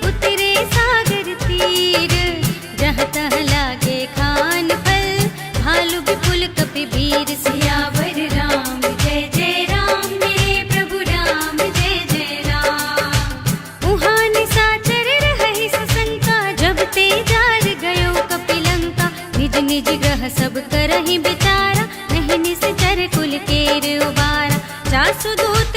उतरे सागर तीर। जहाँ तहाँ लागे खान फल, भालु विपुल कपि वीर। सियावर राम जय जय राम, मेरे प्रभु राम जय जय राम। उहाँ निशाचर रहहि सशंका, जब ते जार गयो कपिलंका। निज निज ग्रह सब करहि विचारा, नहीं निश्चर कुल केर उबारा। जासु दूत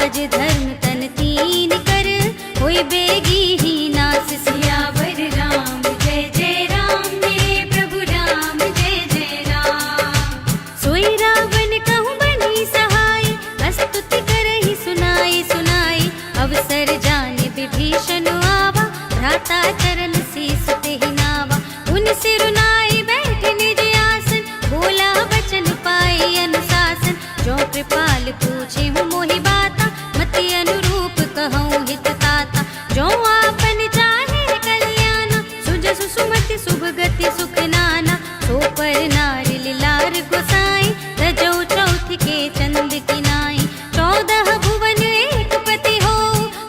राज धर्म तन तीन कर, होई बेगी ही नास। सियावर राम जय जय राम, मेरे प्रभु राम जय जय राम। सोई रावण कहूँ बनी सहाय, स्तुति करहि सुनाई सुनाई। अवसर जाने विभीषण आवा, भ्राता चरण शीस तेहि नावा। उन सिरुनाई बैठ निज आसन, बोला बचन पाई अनुशासन। जो कृपाल पूछे हूँ मोहि बाता, मति अनुरूप कहूँ हित ताता। जो आपन चाहे कल्याण, सुजसु सुमति शुभ गति सुख नाना। सो पर नारि लार गोसाई, रजौ चौथ के चंद की नाई। 14 भुवन एक पति हो,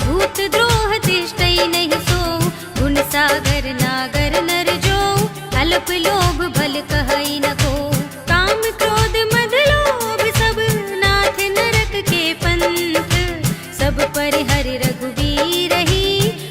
भूत द्रोह तिष्ठई नहीं सो। गुण सागर नागर नर जो, अल्प लोभ भल कहई न को। काम क्रोध मद लोभ सब, नाथ नरक के पंथ। सब पर हरि रघुबीर ही,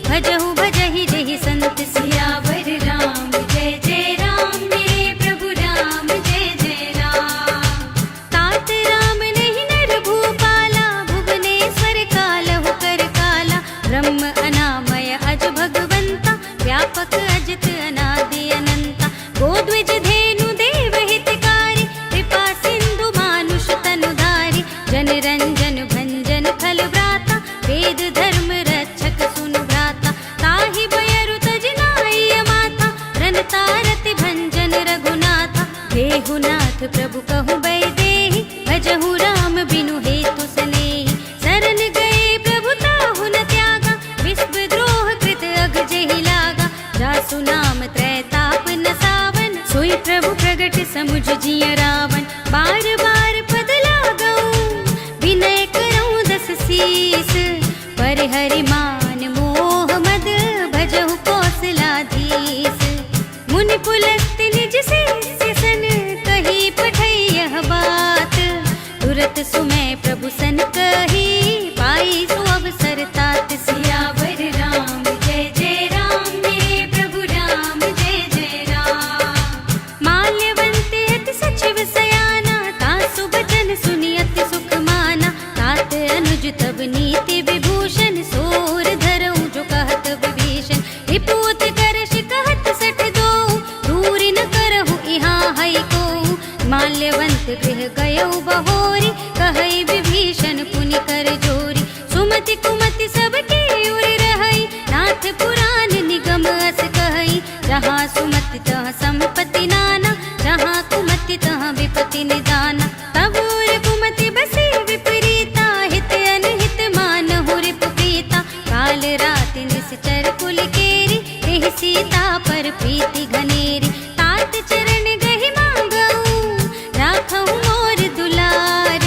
भजहु भजहि जहि संत। सियावर राम जय जय राम, मेरे प्रभु राम जय जय राम। तात राम नहीं नर भूपाला, भुवनेश्वर कालहु कर काला। ब्रह्म अनामय अज भगवंता, व्यापक अजित अनादि अनंता। गोद्विज धेनु देव हितकारी, कृपा सिंधु मानुष तनुधारी। जन रंजन भंजन फल व्राता, वेद धर्म रक्षक सुनु भ्राता। ताहि बयरु तज नाई माता, रनतारति भंजन रघुनाथा। देहुनाथ प्रभु कहु बैदेहि, भजहु राम बिनु हेतु सनेहि। शरण गए प्रभु ताहु न त्यागा, विश्व द्रोह कृत अग जेहि लागा। जासु नाम त्रैताप न सावन, सोई प्रभु प्रगट समुझ जिय रावण। बार बार पद लागऊं, विनय करऊं दस शीस। पर हरि मान मोह मद, भजहु कौशलाधीश। मुनि पुलस्त निज शिष्य सन, कही पठई यह बात। तुरत सुमय प्रभु सन कही, पाई सु अवसर तात। सियावर राम जय जय राम, मेरे प्रभु राम जय जय राम। माल्यवंत अति सचिव सयाना, तासु बचन सुनि अति सुख माना। तात अनुज तब नीति विभूषण, सोर धरऊं जो कहत विभीषण। रिपुत करश कहत सठ दो, दूरि न करहु इहाँ हई को। माल्यवंत गृह गयऊ बहोरी, कहई विभीषण पुनि कर जोरी। सुमति कुमति सबके उर रहई, नाथ पुराण निगम अस कहई। जहाँ सुमति तहाँ संपत्ति नाना, जहाँ कुमति तहाँ विपत्ति निदाना। तब उर कुमति बसी विपरीता, हित अनहित मानहु रिपु प्रीता। काल राति निश्चर कुल केरी, तेहि सीता पर प्रीति घनेरी। तात चरण गहि मांगऊं, राखहु मोर दुलार।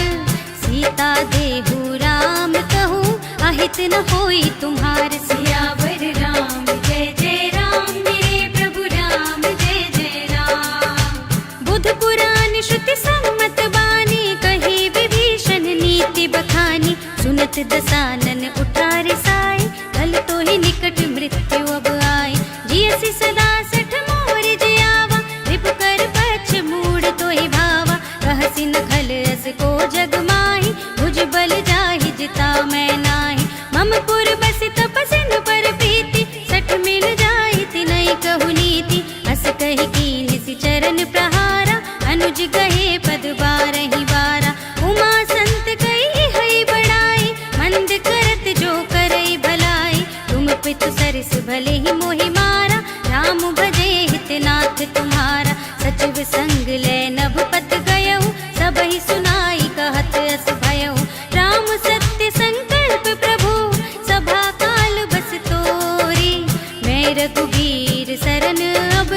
सीता देहु राम कहूँ, अहित न होई तुम्हार। सियावर राम जय जय राम, मेरे प्रभु राम जय जय राम। बुध पुराण श्रुति सम्मत बानी, कही विभीषण नीति बखानी। सुनत दसानन उठारे साई, कल तो ही निकट मृत्यु अब आई। जियसि सदा सठ मोर जियावा, रिपु कर पक्ष मूढ़ तो ही भावा। कहसि न खल रस को जग माही, भुज बल जाहि जिता मैं नाही। मम पुर बसि तपसिन पर प्रीति, सठ मिल जाहि तिनहि कहु नीति। अस कहि कीन्हि चरण प्रहारा, अनुज गहे पद बारहि बारा। उमा संत कही हई बड़ाई, मंद करत जो करई भलाई। तुम पितु सरिस भले ही मोहि मारा, राम भजे हितनाथ तुम्हारा। सचिव संग ले नभ पत गयऊ, सबहि सुनाई कहत अस भयऊ। राम सत्य संकल्प प्रभु, सभा काल बस तोरी। मैं रघुबीर सरन अब,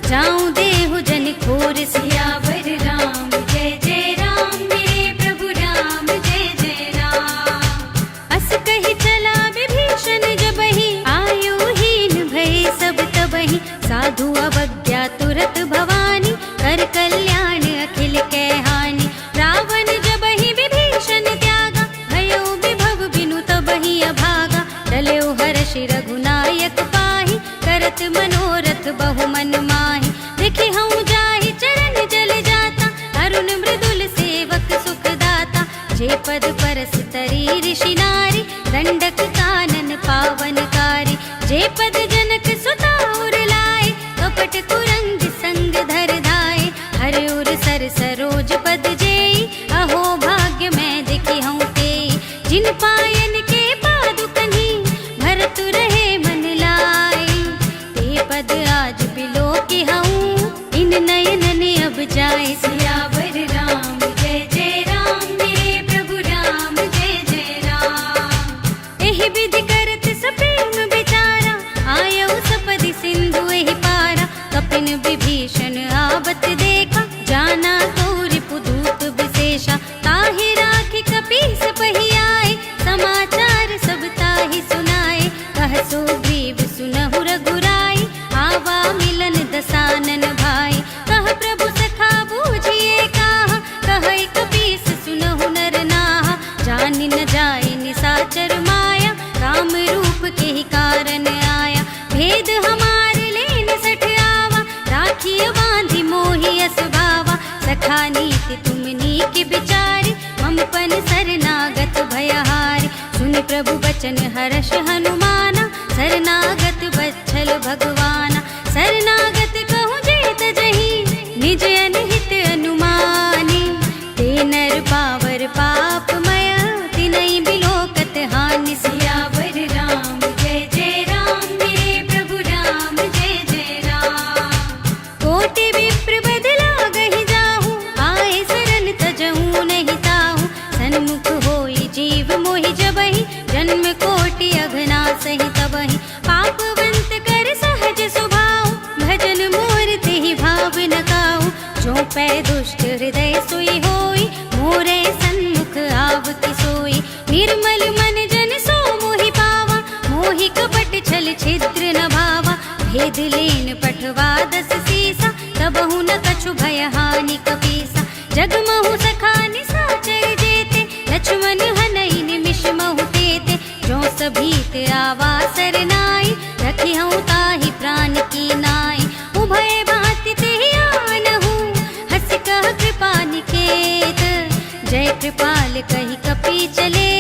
जाऊं देहु जन खोर। सियावर राम जय जय राम, मेरे प्रभु राम जय जय राम। अस कही चला विभीषण जबहि, आयुहीन भय सब तबहि। साधु अवज्ञा तुरत भवानी, कर कल्याण अखिल कै हानि। रावण जबहि विभीषण त्यागा, भयो विभव बिनु तबहि अभागा। टल्यो हर्षि रघुनायक पाहि, करत मनोरथ बहु मन माहि। देखि हऊँ जाहि चरण जल जाता, अरुण मृदुल सेवक सुख दाता। जे पद परस तरी ऋषि नाथ, विभीषण आवत देखा, जाना तो रिपुदूत विशेषा। ताहि राखी कपीस पहियाए, समाचार सब ताहि सुनाए। कह सुग्रीव सुनहु रघुराई, आवा मिलन दसानन भाई। कह प्रभु सखा बूझिए काहा, कह कपीस सुनहु नर नाहा। जानि न जाय निसाचर माया, राम रूप के ही कारण आया। भेद हमार लेन सठ आवा, राखिय बांधि मोहि अस भावा। सखा नीति तुम नीक बिचारी, ममपन शरणागत भयहारी। सुनि प्रभु बचन हर्ष हनुमाना, शरणागत बच्छल भगवाना। शरणागत कहूँ जेत जहीं, निज अनहित अनुमानी। ते नर पावर पापमय, तिनहि बिलोकत हानि। सियावर राम जय जय राम, मेरे प्रभु राम जय जय राम। कोटि विप्र बदला गहि जाहू, आए शरण तजहू नहीं ताहू। सन्मुख होई जीव मोहि जबहि, जन्म कोटि अघना सहि तबहि। पापवंत कर सहज स्वभाव, भजन मोर तेहि भाव न काहू। जो पै दुष्ट हृदय सोई होई, मोरे सन्मुख आवति सोई। निर्मल मन जन सो मोहि पावा, मोहि कपट छल छिद्र न भावा। भेद लेन पठवा दस सीसा, तबहु न कछु भय हानि कपीसा। जगमहु सखा निसाचर जेते, लक्ष्मण हनई निमिष महु तेते। जो सभीत आवा सरनाई, रखिहउँ ताहि प्राण की नाई। उभय भांति तेहि आनहु, हँसि कह कृपा निकेत। जय कृपाल कहि कपि चले,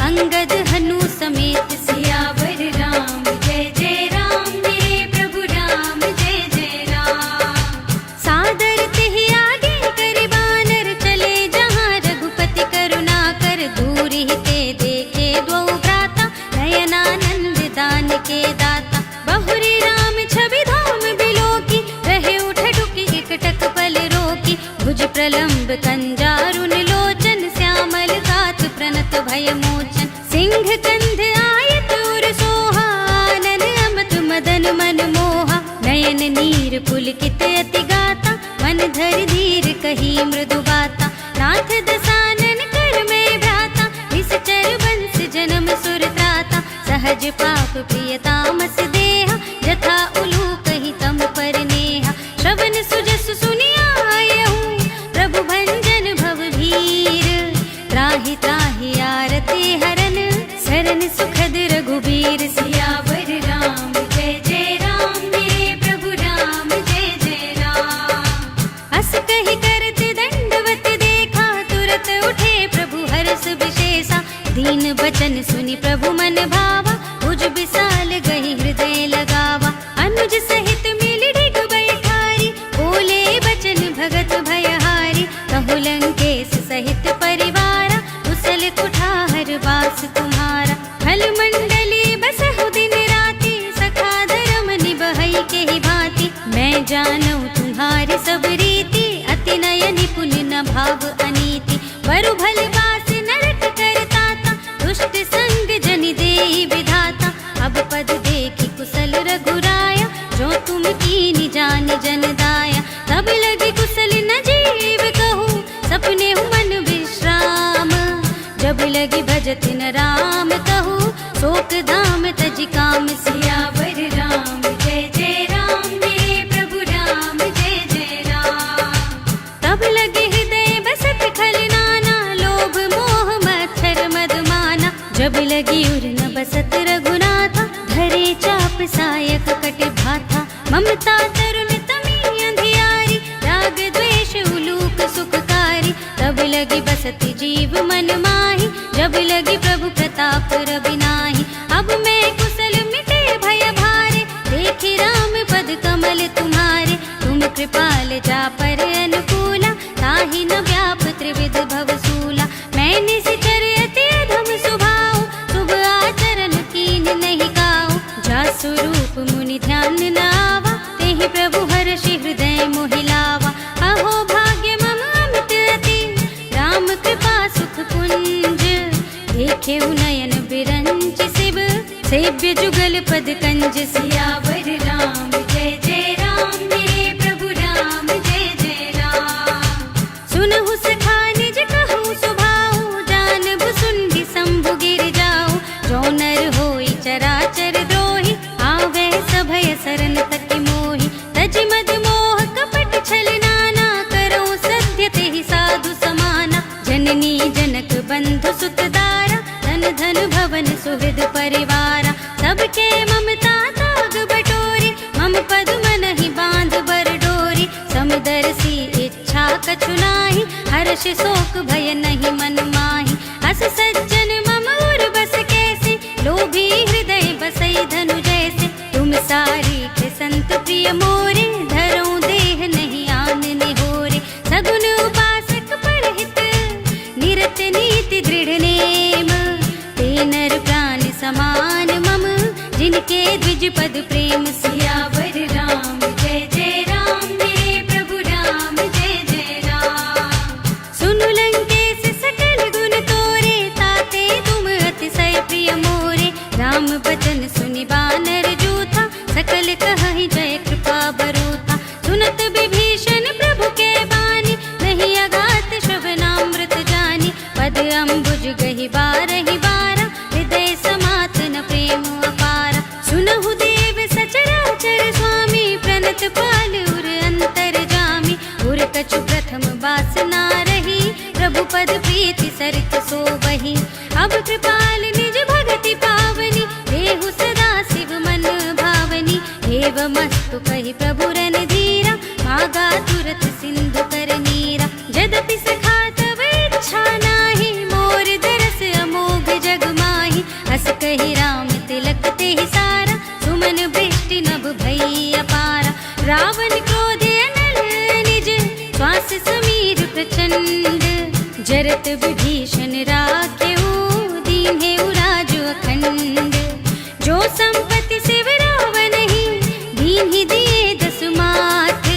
अंगद हनु समेत। सियावर राम जय जय राम, मेरे प्रभु राम जय जय राम। सादर तेहि आगे करि बानर, चले जहाँ रघुपति करुणा कर। दूरि ते देखे द्वौ भ्राता, नयनानंद दान के दाता। बहुरी राम छवि धाम बिलोकी, रहे उठ डुकी एकटक पल रोकी। भुज प्रलंब कंजारुन लोचन, श्यामल गात प्रणत भय मोचन। सिंह कंध आयत उर सोहा, आनन अमत मदन मन मोहा। नयन नीर पुलकित अति गाता, मन धर धीर कही मृदु बाता। नाथ दसानन कर में भ्राता, निश्चर वंश जन्म सुर त्राता। सहज पाप प्रिय तामस देहा, जथा उलूक ही तम पर नेहा। श्रवण सुजस सुनियायहूँ, प्रभु भंजन भव भीर। त्राहि त्राहि आरती हरन, शरण सुखद रघुबीर। सियावर राम जय जय राम, मेरे प्रभु राम जय जय राम। अस कहि करत दंडवत देखा, तुरत उठे प्रभु हर्ष विशेषा। दीन बचन सुनि प्रभु मन भावा, भुज विशाल गहि हृदय लगावा। अनुज सहित मिल डिग बैठारी, बोले बचन भगत भयहारी। कहु लंकेश सहित परिवारा, कुशल कुठार वास तुम्हारा। फल मंडली बसहु दिन राति, सखा धर्म निबहै के ही भांति। मैं जानऊ तुम्हारी सब रीति, अति नय निपुण न भाव अनीति। बरु भल बास नरक करताता, दुष्ट संग जन देहि विधाता। अब पद देखि कुशल रघुराया, जो तुम कीनि जानि जन दाया। तब लगी कुशल न जीव कहूँ, सपने मन विश्राम। जब लगी भजत न राम कहूँ, शोक धाम तजि काम। सियावर राम जय जय राम, मेरे प्रभु राम जय जय राम। तब लगे हृदय बसत खल नाना, लोभ मोह मच्छर मद माना। जब लगी उर न बसत रघुनाथा, धरे चाप सायक कट भाथा। ममता तरुण तमी अंधियारी, राग द्वेष उलूक सुखकारी। तब लगी बसती जीव मन माही, जब लगी प्रभु प्रताप रवि नाही। अब मैं कुशल मिटे भय भारे, देखी राम पद कमल तुम्हारे। तुम कृपाल जा पर अनुकूला, ताहि न व्याप त्रिविध भव सूला। मैं निश्चर अति अधम स्वभाव, शुभ आचरण कीन नहीं काऊ। जा स्वरूप मुनि ध्यान न आवा, तेहि प्रभु हर्षि हृदय मोहि लावा। अहो भाग्य मम अमित अति, राम कृपा सुख कुंज। देखे नयन बिरंच शिव, सेव्य जुगल पद कंज। सियावर राम जय जय राम, मेरे पवन सुहृद परिवारा, सबके ममता ताग बटोरी, मम पद मन ही बांध बर डोरी। समदर्शी इच्छा कछु नाही, हर्ष शोक भय नहीं मन माही। अस सज्जन मम उर बस कैसे, लोभी हृदय बसई धनु जैसे। तुम सारी के संत प्रिय मोरे, धरो देह नहीं आन निहोरे। सगुन उपासक परहित, निरत नीति दृढ़ नेम। ते नर प्राण समान मम, जिनके द्विज पद प्रेम। सियावर राम जय जय राम, मेरे प्रभु राम जय जय राम। सुनु लंकेश सकल गुण तोरे, ताते तुम अतिशय प्रिय मोरे। राम बचन सुनि बानर जूथा, सकल कहहि जय कृपा बरूथा। सुनत विभीषण प्रभु के बानी, नहीं अगात श्रवणामृत जानी। पद अम्बुज गहि बारहि बारा, हृदय समातन प्रेम अपारा। सुनहु देव सचराचर स्वामी, प्रणत पाल उर अंतर जामी। उर कछु प्रथम वासना रही, प्रभु पद प्रीति सरित सोबहि। अब कृपाल निज भगति पावनी, देहु सदा शिव मन भावनी। एवमस्तु कहि प्रभु रन धीरा, मागा तुरत सिंधु कर नीरा। यद्यपि सखा तव इच्छा नाही, मोर दरस अमोघ जग माही। अस कहि राम तिलक तेहि सारा, सुमन वृष्टि नभ भई अपारा। रावण क्रोधे अनल निज, श्वास समीर प्रचंड। जरत विभीषण राखेऊ, दीन्हेउ राजु अखंड। जो संपत्ति शिव रावण ही, दीन्हि दिए दसु माथ।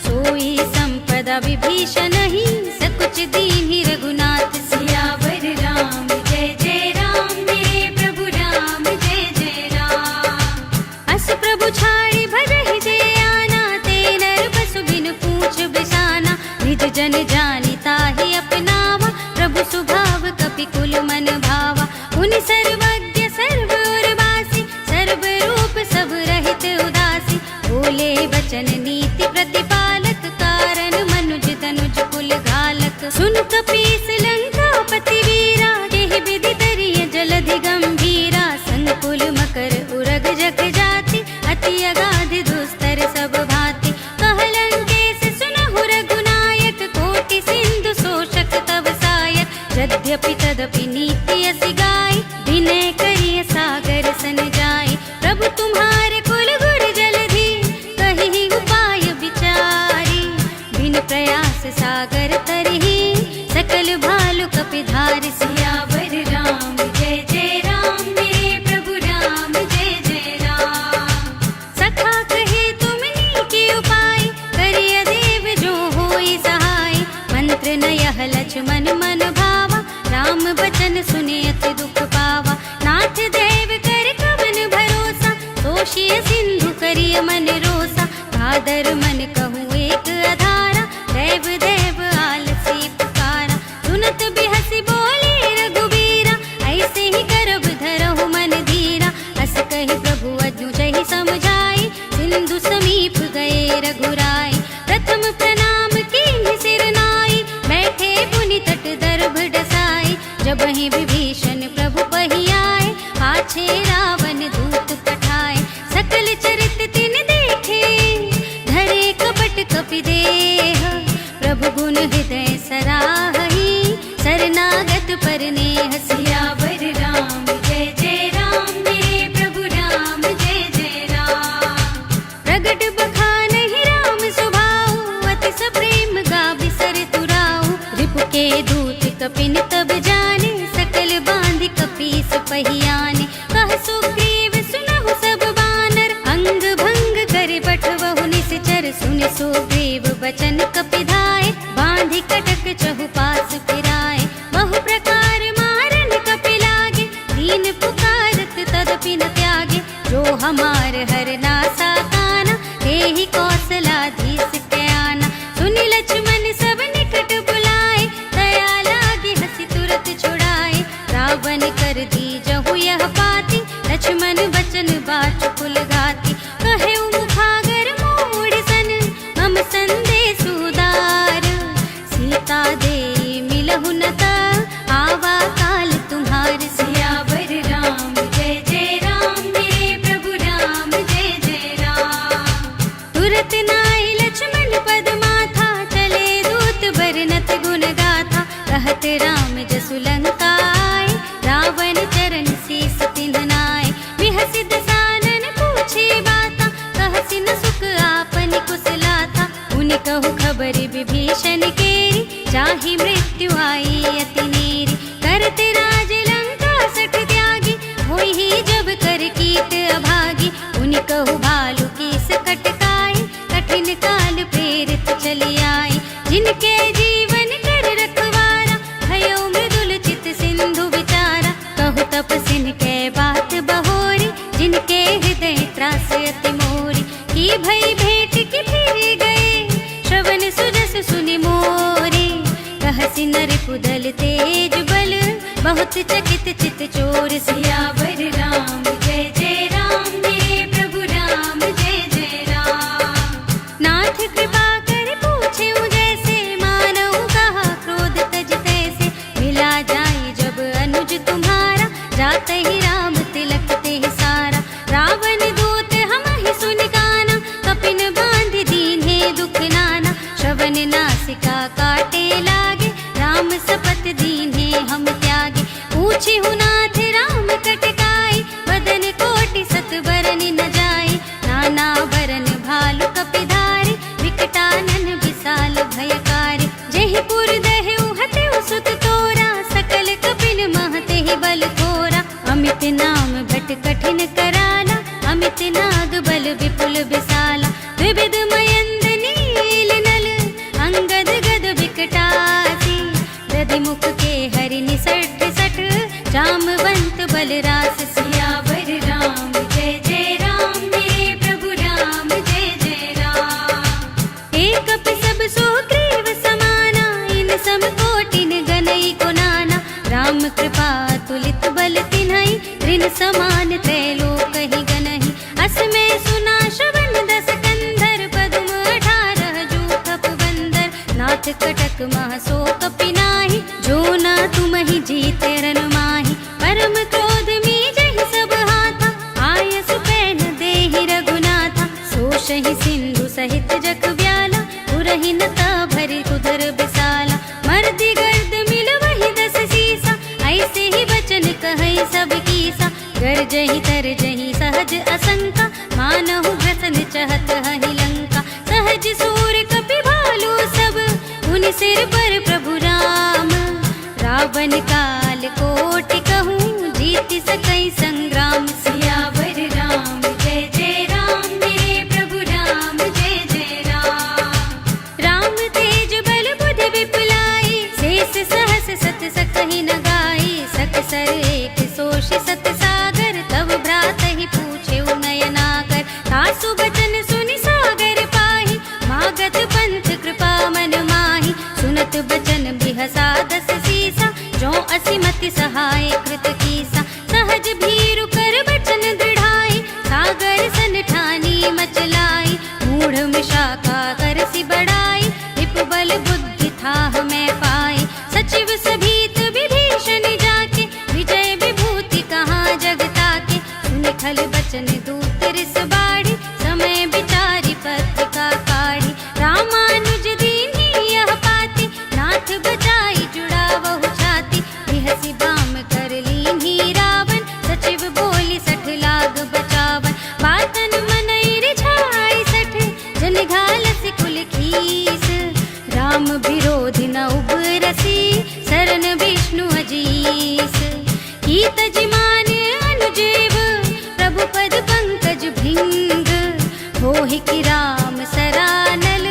सोई संपदा विभीषण ही, सकुच दीन्हि रघुनाथ। सियावर राम जय जय राम, मेरे प्रभु राम जय जय राम। अस प्रभु छाड़ी भजहि जे आना, ते नर बसु बिन पूछ बिसाना। निज जन जानि ताहि अपनावा, प्रभु सुभाव कपि कुल मन भावा। उनि सर्वज्ञ सर्व उर्वासी, सर्व रूप सब रहित उदासी। बोले वचन नीति प्रतिपालक, कारण मनुज तनुज कुल घालक। सुन कपीस लंकापति वीरा, केहि विधि तरिय जलधि गंभीरा। संकुल मकर उरग जग जाति, अति अगाध दुस्तर सब भांति। कह लंकेश सुनहु रघुनायक, कोटि सिंधु शोषक तव सायक। यद्यपि तदपि नीति असि गाय, विनय करिय सागर सन जाय। प्रभु तुम्हारे कुल गुर जलधि, कहि उपाय विचारी। बिन प्रयास सागर तरहि, सकल भालु कपि धारि। सियावर राम जय जय राम, मेरे प्रभु राम जय जय राम। सखा कहे तुम नीकी उपाय, करिय देव जो होई सहाय। मंत्र नयह लक्ष्मण मन भावा, राम बचन सुने अति दुख पावा। नाथ देव कर कवन भरोसा, तोषिय सिंधु करिय मन रोसा। भादर मन कहूँ एक अधारा, देव देव आलसी पुकारा। सुनत बिहसी बोले रघुबीरा, ऐसे ही करब धरहु मन धीरा। अस कहि प्रभु अजु जहि समझाई, सिंधु समीप गए रघुराई। प्रथम प्रणाम कीन्हि सिर नाई, बैठे पुनि तट दर्भ डसाई। जबहि विभीषण प्रभु पहियाए, पाछे रावण दूत पठाए। सकल चरित तिन देखे, धरे कपट कपि देह। प्रभु गुण हृदय सराहहि, शरणागत पर नेह। सियावर राम जय जय राम, मेरे प्रभु राम जय जय राम। प्रगट बखानहि राम सुभाऊ, अति सप्रेम गाभि सर तुराऊ। रिपु के दूत कपिन तब जाने, सकल बांधि कपीस पहियाने। कह सुग्रीव सुनहु सब बानर, अंग भंग कर बठवहु निश्चर। सुनि सुग्रीव बचन कपि धाय, बांधि कटक चहुपास फिराए। बहु प्रकार मारन कपि लागे, दीन पुकारत तदपि न त्यागे। जो हमार हर नासा काना, तेहि कौशलाधीश के आना। सुनि लक्ष्मण सब निकट बुलाए, दया लागे हंसी तुरत छुड़ाए। रावण कर दीजहु यह पाती, लक्ष्मण बचन बाच कुल घाती। कहे मुखागर मोड़ सन, मम संदेश उदार। सीता दे मिलहु न ता, आवा काल तुम्हार। सियावर राम विकट अभागी, उन कहु भालू कीस कटकाई, कठिन काल प्रेरित चली आई। जिनके जीवन कर रखवारा, भयो मृदुल चित सिंधु विचारा, कहु तपसिन के बात बहोरी, जिनके हृदय त्रास अति मोरी। की भई भेंट की फिर गए, श्रवण सुजस सुनि मोरे, कहसि नर कुदल तेज बल, बहुत चकित चित चोर। सियावर राम जय जय राम, मेरे प्रभु राम जय जय राम। नाथ कृपा कर पूछेउ जैसे, मानऊ कहा क्रोध तज तैसे। मिला जाई जब अनुज तुम्हारा, जात ही राम तिलक ते सारा। रावण दूत हमहि सुनि काना, कपिन बांध दीन्हे दुख नाना। श्रवण नासिका काटे लागे, राम सपत दीन्हे हम त्यागे। पूछिहु नाथ राम कटकाई, वदन कोटि सत बरन न जाई। नाना बरन भालु कपिधारी, विकटानन विशाल भयकारी। जेहि पुर दहेउ हतेउ सुत तोरा, सकल कपिन महतेहि बल थोरा। अमित नाम भट कठिन कराला, अमित नाग बल विपुल विशाला। विविध मयंद नील नल, अंगद गद विकटासी। दधि मुख के हरि निसठ सठ, जामवंत बलरास। सियावर राम जय जय राम, मेरे प्रभु राम जय जय राम। एक कपि सब सुग्रीव समाना, इन सम कोटिन गनई को नाना। राम कृपा तुलित बल तिन्हई, ऋण समान त्रैलोक ही गनहि। अस में सुना श्रवण दस कंधर, पद्म 18 जूथप बंदर। नाथ कटक मह सो कपि नाही, जो न तुमहि जीते रन माही। परम क्रोध मीजहि सब हाथा, आयसु पैन देहि रघुनाथा। सोषहि सिंधु सहित जग व्याला, पुरहि नता भरि उदर विशाला। मर्दि गर्द मिलवहि 10 सीसा, ऐसे ही बचन कहै सब कीसा। गर्जहि तरजहि सहज असंका, मानहु ग्रसन चहत हहि लंका। सहज सूर कपि भालू सब, उनि सिर पर प्रभु राम। रावण काल कोटि कहूँ, जीति सकै संग्राम। सियावर राम जय जय राम, मेरे प्रभु राम जय जय राम। राम तेज बल बुद्धि विपुलाई, शेष सहस सत सकहि न गाई। सकसर एक सोषि सत सागर, तब भ्रातहि पूछेउ नयनाकर। तासु बचन सुनि सागर पाहि, मागत पंथ कृपा मन माहि। सुनत बचन बिहसा 10 सीसा, जो असिमति सहाय कृत कीसा। सहज भीरु कर बचन दृढ़ाई, सागर सन ठानी मचलाई। मूढ़ मिशाखा करसि बढ़ाई, विपुबल बुद्धि थाह मैं पाई। सचिव सभीत विभीषण जाके, विजय विभूति कहाँ जग ताके। सुनि खल बचन दूत रिस बाढ़ी, समय विचारी पत्रिका काढ़ी। रामानुज दीन्ही यह पाती, नाथ बचाई जुड़ावहु छाती। बिहसि बाम कर लीन्ही रावण, सचिव बोली 60 लाग बचावन। बातन मनई रिझाई 60, जन घालसि कुल खीस। राम विरोधि न उबरसी, शरण विष्णु अजीस। की तजमान अनुजेव, प्रभु पद पंकज भृंग। होहि की राम सरानल,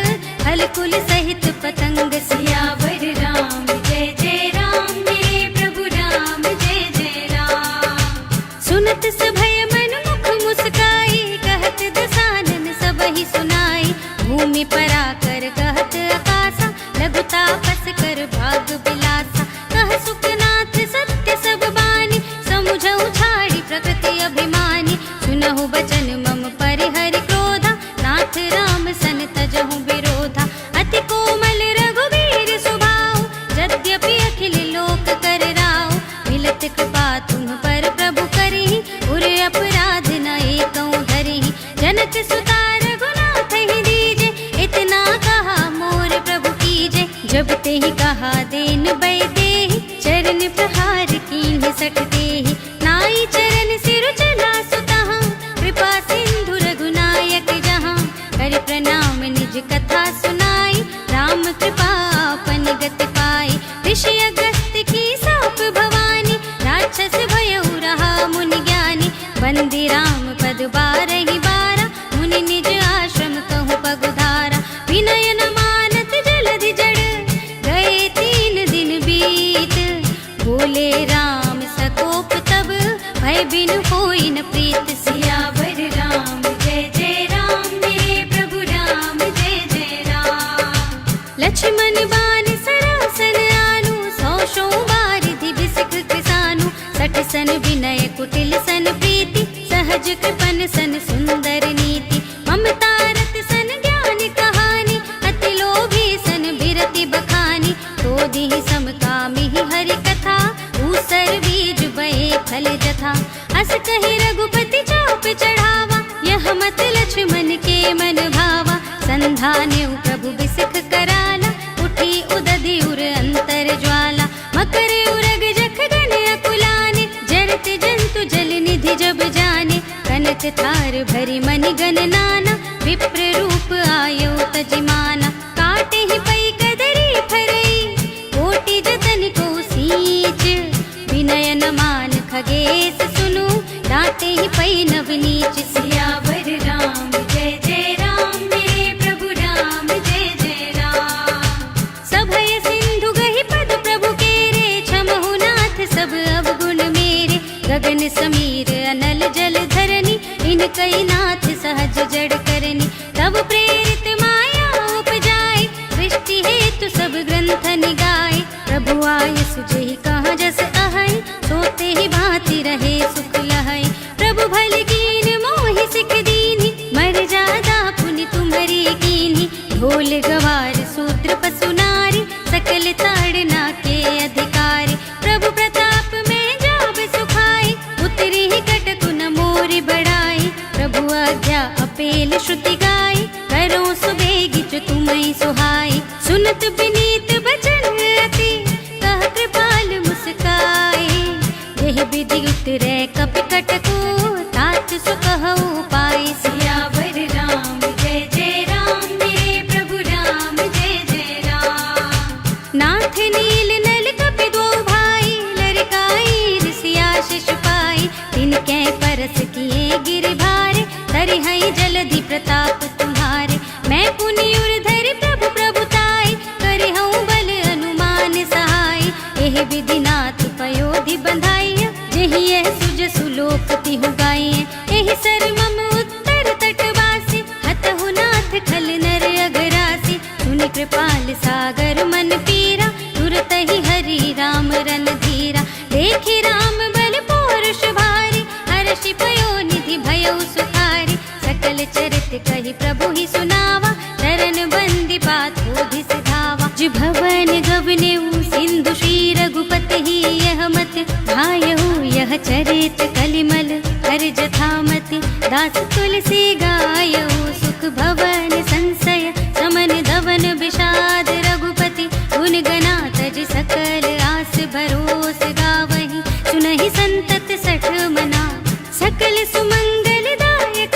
हल कुल सहित पतंग। सियावर राम जय जय राम, मेरे प्रभु राम जय जय राम। सुनत सभय मन मुख मुस्काई, कहत दसानन सबहि सुनाई। भूमि पराकर कहत आकाशा, लघु तापस कर भाग बिलासा। कह सुखनाथ सत्य सब बानी, समुझऊ छाड़ी प्रकृति अभिमानी। सुनहु बचन मम परिहरि क्रोधा, नाथ राम सन तजहु विरोधा। अति कोमल रघुवीर सुभाऊ, यद्यपि अखिल लोक कर राऊ। मिलत कृपा तुम पर प्रभु करिहि, उर अपराध न एकौ धरिहि। जनक सुता रघुनाथ ही दीजे, इतना कहा मोर प्रभु कीजे। जब तेहि कहा देन बै देहि, चरण प्रहार कीन्हि 60 देहि। नाई चरण सिर चला सुतहाँ, कृपा सिंधु रघुनायक जहाँ। कर प्रणाम निज कथा सुनाई, राम कृपा अपन गति पाई। ऋषि अगस्त्य की साप भवानी, राक्षस भयउ रहा मुनि ज्ञानी। बंदी राम मन प्रीत सियावर राम जय जय राम मेरे प्रभु राम जय जय राम। लक्ष्मण बान सरासन आनु 100 बारिधि बिसिख कृसानु 60 सन विनय कुटिल सन प्रीति सहज कृपन सन सुंदर नीति ममता रत सन ज्ञान कहानी अति लोभी सन बिरति बखानी तो दिहि समकामी हरि कथा ऊसर बीज बहे फल जथा अस कहि रघुपति चाप चढ़ावा यह मत लक्ष्मण के मन भावा संधान्यु प्रभु बिसिख कराला उठी उदधि उर अंतर ज्वाला मकर उरग जख गन अकुलाने जरत जंतु जल निधि जब जाने कनक थार भरी मनि गन नाना विप्र रूप आयो तजिमाना काटे ही पई कदरी फरई कोटि जतन को सींच विनय न मान खगेश सुनु डांटे ही पई नव नीच सियावर राम जय जय राम मेरे प्रभु राम जय जय राम। सभय सिंधु गहि पद प्रभु केरे छमहु नाथ सब अवगुण मेरे गगन समीर अनल जल धरनी इन कई नाथ सहज जड़ करनी तब प्रेरित माया उपजाए सृष्टि हेतु सब ग्रंथ निगाए प्रभु आय सुजहि कहाँ जस अहै सोते ही भांति रहे सुख लहै प्रभु भल कीन मोहि सिख दीन्हि मर जादा पुनि तुम्हरी कीन्हि ढोल गवार सूत्र पशु नारी सकल ताड़ना के अधिकारी प्रभु प्रताप में जाब सुखाई उतरी ही कटकु न मोरि बढ़ाई प्रभु आज्ञा अपेल श्रुति गाई करो सुबेगी जो तुम्हें सुहाई सुनत विनीत बचन अति कह कृपाल मुस्काई यह विधि उतरे कपि कटकु तात सुकहु पाई सियावर राम जय जय राम मेरे प्रभु राम जय जय राम। नाथ नील नल कपि दो भाई लरकाई ऋषिया शिशु पाई तिनके परस किए गिर भारे धरि हई जलधि प्रताप तुम्हारे मैं पुनि उर्धरि प्रभु प्रभुताई करि हूँ बल अनुमान सहाय एह विधि नाथ पयोधि बंधाई जेहि यह सुज सुलोक तिहु गाइए एहि सर मम उत्तर तटवासी हतहु नाथ खल नर अगरासी सुनि कृपाल सागर मन पीरा तुरत ही हरि राम रन धीरा देखि राम बल पौरुष भारी हर्षि पयो निधि भयउ सुखारी सकल चरित कहि प्रभु ही सुनावा चरण बंदी बात होधि सिधावा जिभ भवन गवनेऊ सिंधु श्री रघुपति ही यह मत भायहु यह चरित कलिमल हर जथामति दास तुलसी गायहु सुख भवन संशय समन धवन विषाद रघुपति गुण गना तज सकल आस भरोस गावहि सुनहि संतत सठ मना सकल सुमंगल दायक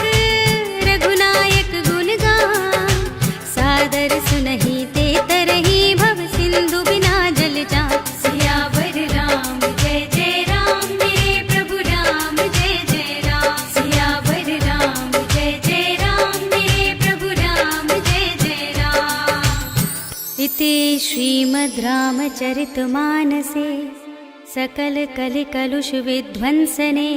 रघुनायक गुण गान सादर सुनहि ते तरहि भव सिंधु बिना जल जा सियावर राम जय जय राम मेरे प्रभु राम जय जय राम। सियावर राम जय जय राम मेरे प्रभु राम जय जय राम। इति श्रीमद् रामचरितमानसे सकल कलि कलुष विध्वंसने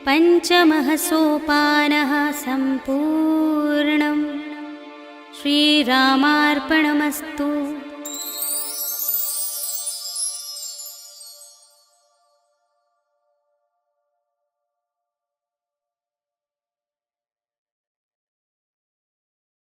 पंचमः सोपानः सम्पूर्णम्। श्रीरामार्पणमस्तु।